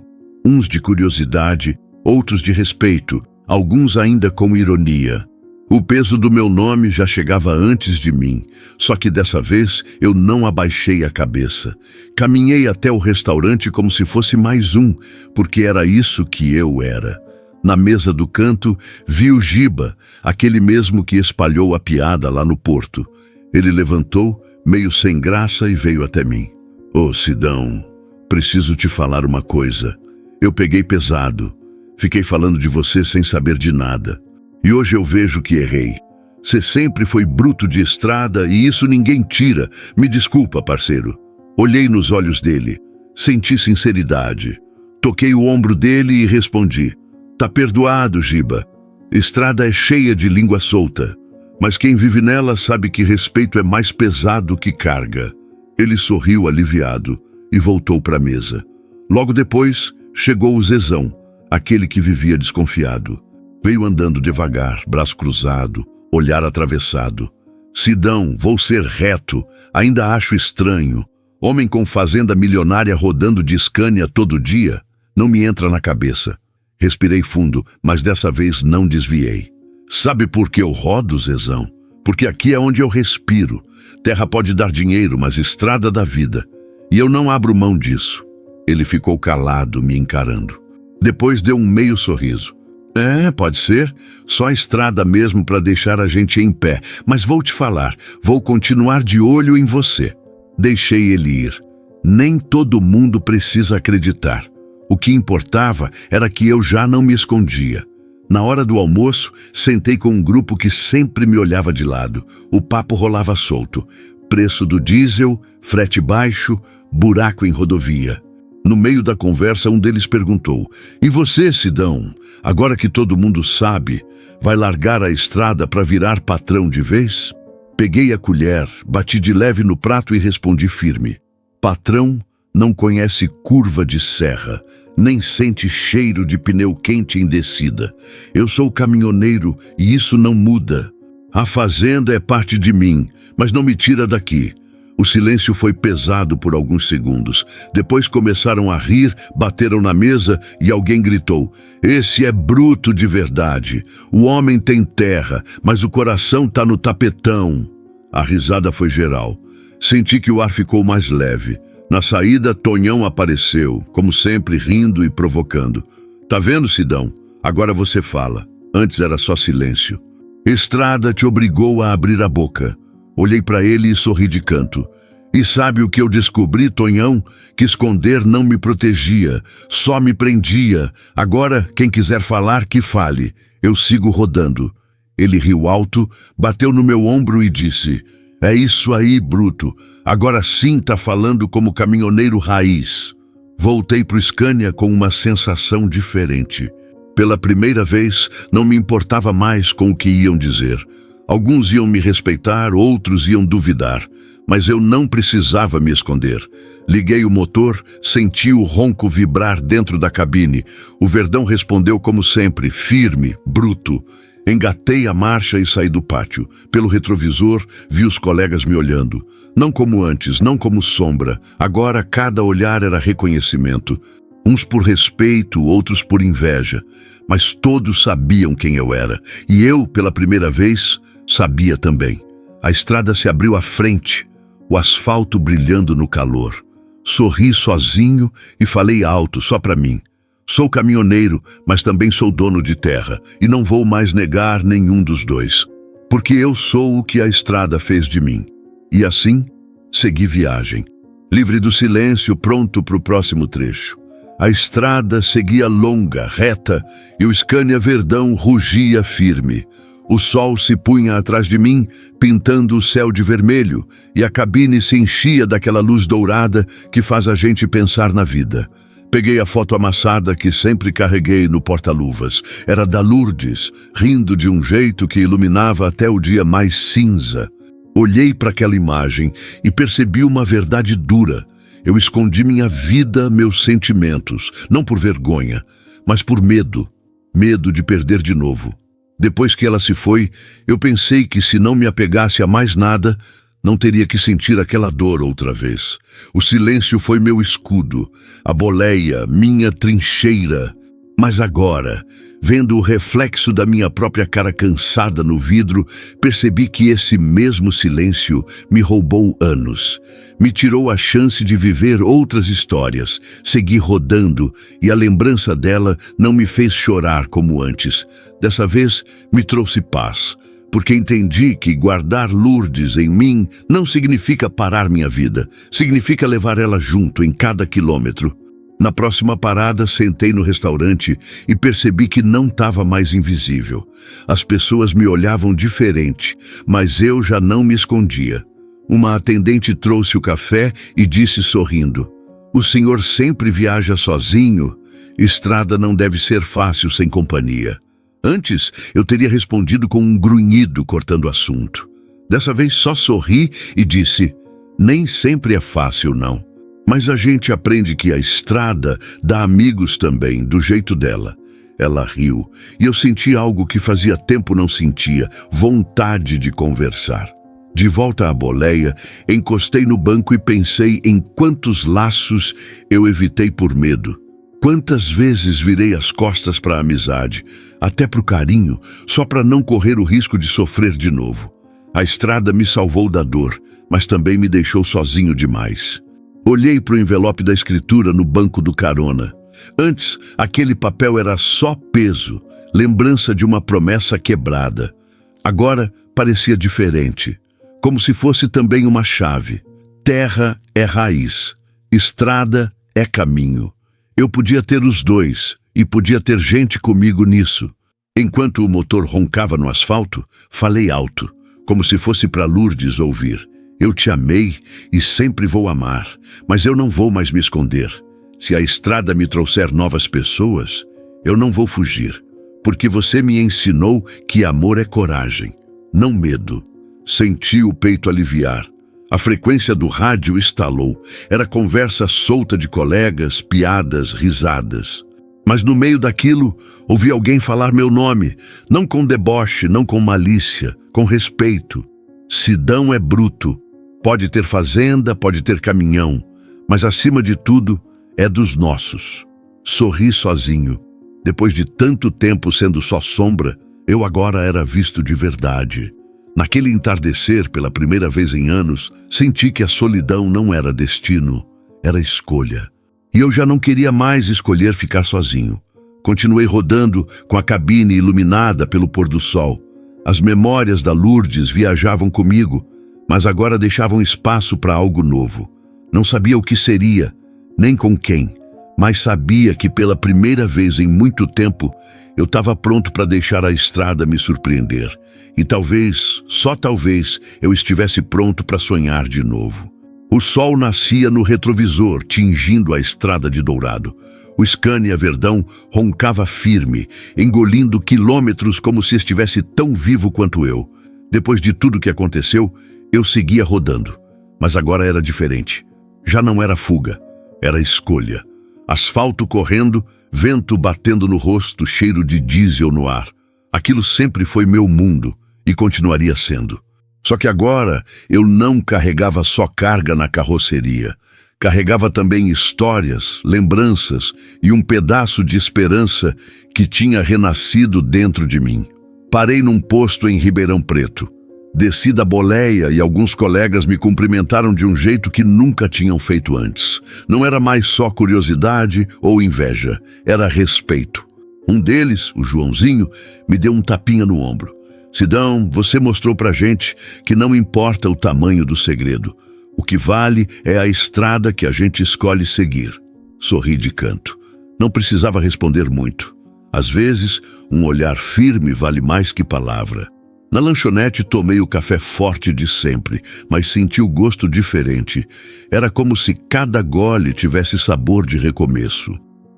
Uns de curiosidade, outros de respeito, alguns ainda com ironia. O peso do meu nome já chegava antes de mim, só que dessa vez eu não abaixei a cabeça. Caminhei até o restaurante como se fosse mais um, porque era isso que eu era. Na mesa do canto, vi o Giba, aquele mesmo que espalhou a piada lá no porto. Ele levantou, meio sem graça, e veio até mim. "Ô, Sidão, preciso te falar uma coisa. Eu peguei pesado. Fiquei falando de você sem saber de nada. E hoje eu vejo que errei. Você sempre foi bruto de estrada e isso ninguém tira. Me desculpa, parceiro." Olhei nos olhos dele. Senti sinceridade. Toquei o ombro dele e respondi: "Tá perdoado, Giba. Estrada é cheia de língua solta. Mas quem vive nela sabe que respeito é mais pesado que carga." Ele sorriu aliviado e voltou para a mesa. Logo depois, chegou o Zezão, aquele que vivia desconfiado. Veio andando devagar, braço cruzado, olhar atravessado. "Sidão, vou ser reto, ainda acho estranho. Homem com fazenda milionária rodando de Scania todo dia, não me entra na cabeça." Respirei fundo, mas dessa vez não desviei. "Sabe por que eu rodo, Zezão? Porque aqui é onde eu respiro. Terra pode dar dinheiro, mas estrada dá vida. E eu não abro mão disso." Ele ficou calado, me encarando. Depois deu um meio sorriso. "É, pode ser. Só a estrada mesmo para deixar a gente em pé. Mas vou te falar, vou continuar de olho em você." Deixei ele ir. Nem todo mundo precisa acreditar. O que importava era que eu já não me escondia. Na hora do almoço, sentei com um grupo que sempre me olhava de lado. O papo rolava solto. Preço do diesel, frete baixo, buraco em rodovia. No meio da conversa, um deles perguntou: "E você, Sidão, agora que todo mundo sabe, vai largar a estrada para virar patrão de vez?" Peguei a colher, bati de leve no prato e respondi firme: "Patrão não conhece curva de serra, nem sente cheiro de pneu quente em descida. Eu sou caminhoneiro e isso não muda. A fazenda é parte de mim, mas não me tira daqui." O silêncio foi pesado por alguns segundos. Depois começaram a rir, bateram na mesa e alguém gritou: "Esse é bruto de verdade. O homem tem terra, mas o coração tá no tapetão." A risada foi geral. Senti que o ar ficou mais leve. Na saída, Tonhão apareceu, como sempre, rindo e provocando. "Tá vendo, Sidão? Agora você fala. Antes era só silêncio." Estrada te obrigou a abrir a boca. Olhei para ele e sorri de canto. "E sabe o que eu descobri, Tonhão? Que esconder não me protegia, só me prendia. Agora, quem quiser falar, que fale. Eu sigo rodando." Ele riu alto, bateu no meu ombro e disse: "É isso aí, bruto. Agora sim tá falando como caminhoneiro raiz." Voltei pro Scania com uma sensação diferente. Pela primeira vez, não me importava mais com o que iam dizer. Alguns iam me respeitar, outros iam duvidar. Mas eu não precisava me esconder. Liguei o motor, senti o ronco vibrar dentro da cabine. O Verdão respondeu como sempre, firme, bruto. Engatei a marcha e saí do pátio. Pelo retrovisor, vi os colegas me olhando. Não como antes, não como sombra. Agora cada olhar era reconhecimento. Uns por respeito, outros por inveja. Mas todos sabiam quem eu era. E eu, pela primeira vez, sabia também. A estrada se abriu à frente, o asfalto brilhando no calor. Sorri sozinho e falei alto, só para mim. Sou caminhoneiro, mas também sou dono de terra, e não vou mais negar nenhum dos dois. Porque eu sou o que a estrada fez de mim. E assim, segui viagem. Livre do silêncio, pronto para o próximo trecho. A estrada seguia longa, reta, e o Scania Verdão rugia firme. O sol se punha atrás de mim, pintando o céu de vermelho, e a cabine se enchia daquela luz dourada que faz a gente pensar na vida. Peguei a foto amassada que sempre carreguei no porta-luvas. Era da Lourdes, rindo de um jeito que iluminava até o dia mais cinza. Olhei para aquela imagem e percebi uma verdade dura. Eu escondi minha vida, meus sentimentos, não por vergonha, mas por medo. Medo de perder de novo. Depois que ela se foi, eu pensei que se não me apegasse a mais nada, não teria que sentir aquela dor outra vez. O silêncio foi meu escudo, a boleia, minha trincheira. Mas agora, vendo o reflexo da minha própria cara cansada no vidro, percebi que esse mesmo silêncio me roubou anos. Me tirou a chance de viver outras histórias. Segui rodando e a lembrança dela não me fez chorar como antes. Dessa vez, me trouxe paz. Porque entendi que guardar Lourdes em mim não significa parar minha vida. Significa levar ela junto em cada quilômetro. Na próxima parada, sentei no restaurante e percebi que não estava mais invisível. As pessoas me olhavam diferente, mas eu já não me escondia. Uma atendente trouxe o café e disse sorrindo: "O senhor sempre viaja sozinho? Estrada não deve ser fácil sem companhia." Antes, eu teria respondido com um grunhido cortando o assunto. Dessa vez só sorri e disse: "Nem sempre é fácil, não. Mas a gente aprende que a estrada dá amigos também, do jeito dela." Ela riu, e eu senti algo que fazia tempo não sentia, vontade de conversar. De volta à boleia, encostei no banco e pensei em quantos laços eu evitei por medo. Quantas vezes virei as costas para a amizade, até para o carinho, só para não correr o risco de sofrer de novo. A estrada me salvou da dor, mas também me deixou sozinho demais. Olhei para o envelope da escritura no banco do carona. Antes, aquele papel era só peso, lembrança de uma promessa quebrada. Agora, parecia diferente, como se fosse também uma chave. Terra é raiz, estrada é caminho. Eu podia ter os dois e podia ter gente comigo nisso. Enquanto o motor roncava no asfalto, falei alto, como se fosse para Lourdes ouvir. Eu te amei e sempre vou amar, mas eu não vou mais me esconder. Se a estrada me trouxer novas pessoas, eu não vou fugir, porque você me ensinou que amor é coragem, não medo. Senti o peito aliviar. A frequência do rádio estalou. Era conversa solta de colegas, piadas, risadas. Mas no meio daquilo, ouvi alguém falar meu nome, não com deboche, não com malícia, com respeito. Sidão é bruto. Pode ter fazenda, pode ter caminhão, mas acima de tudo, é dos nossos. Sorri sozinho. Depois de tanto tempo sendo só sombra, eu agora era visto de verdade. Naquele entardecer, pela primeira vez em anos, senti que a solidão não era destino, era escolha. E eu já não queria mais escolher ficar sozinho. Continuei rodando com a cabine iluminada pelo pôr do sol. As memórias da Lourdes viajavam comigo, mas agora deixavam espaço para algo novo. Não sabia o que seria, nem com quem, mas sabia que pela primeira vez em muito tempo eu estava pronto para deixar a estrada me surpreender. E talvez, só talvez, eu estivesse pronto para sonhar de novo. O sol nascia no retrovisor, tingindo a estrada de Dourado. O Scania Verdão roncava firme, engolindo quilômetros como se estivesse tão vivo quanto eu. Depois de tudo que aconteceu, eu seguia rodando. Mas agora era diferente. Já não era fuga, era escolha. Asfalto correndo, vento batendo no rosto, cheiro de diesel no ar. Aquilo sempre foi meu mundo e continuaria sendo. Só que agora eu não carregava só carga na carroceria. Carregava também histórias, lembranças e um pedaço de esperança que tinha renascido dentro de mim. Parei num posto em Ribeirão Preto. Desci da boleia e alguns colegas me cumprimentaram de um jeito que nunca tinham feito antes. Não era mais só curiosidade ou inveja, era respeito. Um deles, o Joãozinho, me deu um tapinha no ombro. Sidão, você mostrou pra gente que não importa o tamanho do segredo. O que vale é a estrada que a gente escolhe seguir. Sorri de canto. Não precisava responder muito. Às vezes, um olhar firme vale mais que palavra. Na lanchonete tomei o café forte de sempre, mas senti o gosto diferente. Era como se cada gole tivesse sabor de recomeço.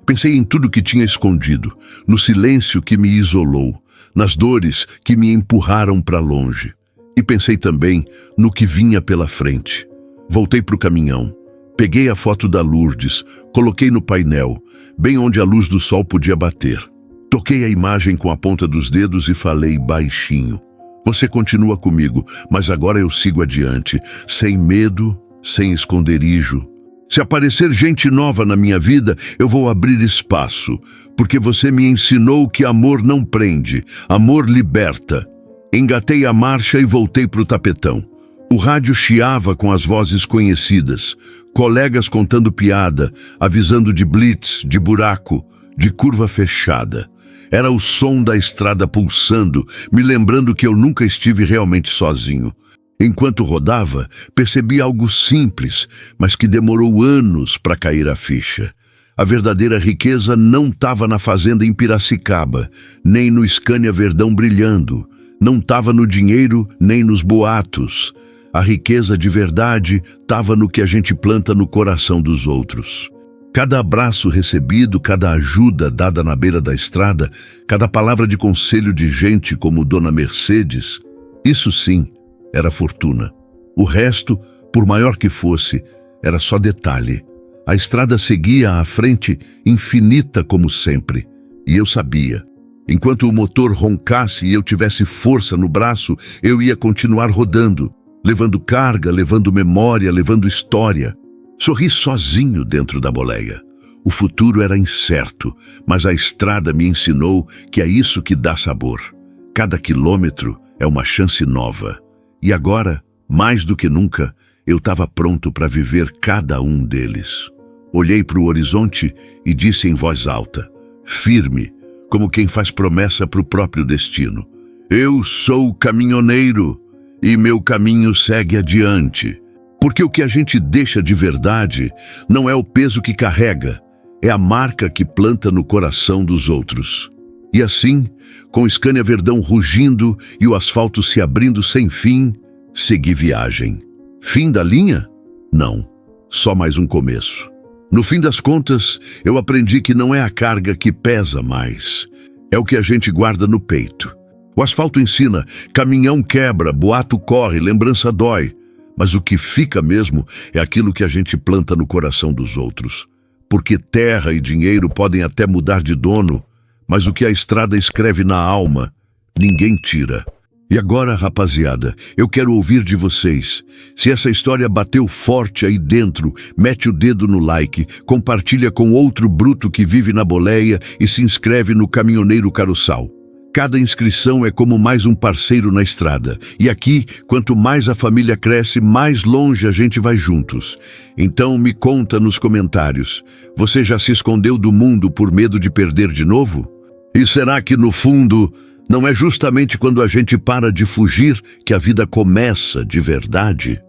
Pensei em tudo que tinha escondido, no silêncio que me isolou, nas dores que me empurraram para longe. E pensei também no que vinha pela frente. Voltei para o caminhão. Peguei a foto da Lourdes, coloquei no painel, bem onde a luz do sol podia bater. Toquei a imagem com a ponta dos dedos e falei baixinho. Você continua comigo, mas agora eu sigo adiante, sem medo, sem esconderijo. Se aparecer gente nova na minha vida, eu vou abrir espaço, porque você me ensinou que amor não prende, amor liberta. Engatei a marcha e voltei para o tapetão. O rádio chiava com as vozes conhecidas, colegas contando piada, avisando de blitz, de buraco, de curva fechada. Era o som da estrada pulsando, me lembrando que eu nunca estive realmente sozinho. Enquanto rodava, percebi algo simples, mas que demorou anos para cair a ficha. A verdadeira riqueza não estava na fazenda em Piracicaba, nem no Scania Verdão brilhando. Não estava no dinheiro, nem nos boatos. A riqueza de verdade estava no que a gente planta no coração dos outros. Cada abraço recebido, cada ajuda dada na beira da estrada, cada palavra de conselho de gente como Dona Mercedes, isso sim era fortuna. O resto, por maior que fosse, era só detalhe. A estrada seguia à frente, infinita como sempre. E eu sabia. Enquanto o motor roncasse e eu tivesse força no braço, eu ia continuar rodando, levando carga, levando memória, levando história. Sorri sozinho dentro da boleia. O futuro era incerto, mas a estrada me ensinou que é isso que dá sabor. Cada quilômetro é uma chance nova. E agora, mais do que nunca, eu estava pronto para viver cada um deles. Olhei para o horizonte e disse em voz alta, firme, como quem faz promessa para o próprio destino. Eu sou caminhoneiro e meu caminho segue adiante. Porque o que a gente deixa de verdade não é o peso que carrega, é a marca que planta no coração dos outros. E assim, com Scania Verdão rugindo e o asfalto se abrindo sem fim, segui viagem. Fim da linha? Não, só mais um começo. No fim das contas, eu aprendi que não é a carga que pesa mais, é o que a gente guarda no peito. O asfalto ensina, caminhão quebra, boato corre, lembrança dói. Mas o que fica mesmo é aquilo que a gente planta no coração dos outros. Porque terra e dinheiro podem até mudar de dono, mas o que a estrada escreve na alma, ninguém tira. E agora, rapaziada, eu quero ouvir de vocês. Se essa história bateu forte aí dentro, mete o dedo no like, compartilha com outro bruto que vive na boleia e se inscreve no Caminhoneiro Caroçal. Cada inscrição é como mais um parceiro na estrada. E aqui, quanto mais a família cresce, mais longe a gente vai juntos. Então me conta nos comentários. Você já se escondeu do mundo por medo de perder de novo? E será que, no fundo, não é justamente quando a gente para de fugir que a vida começa de verdade?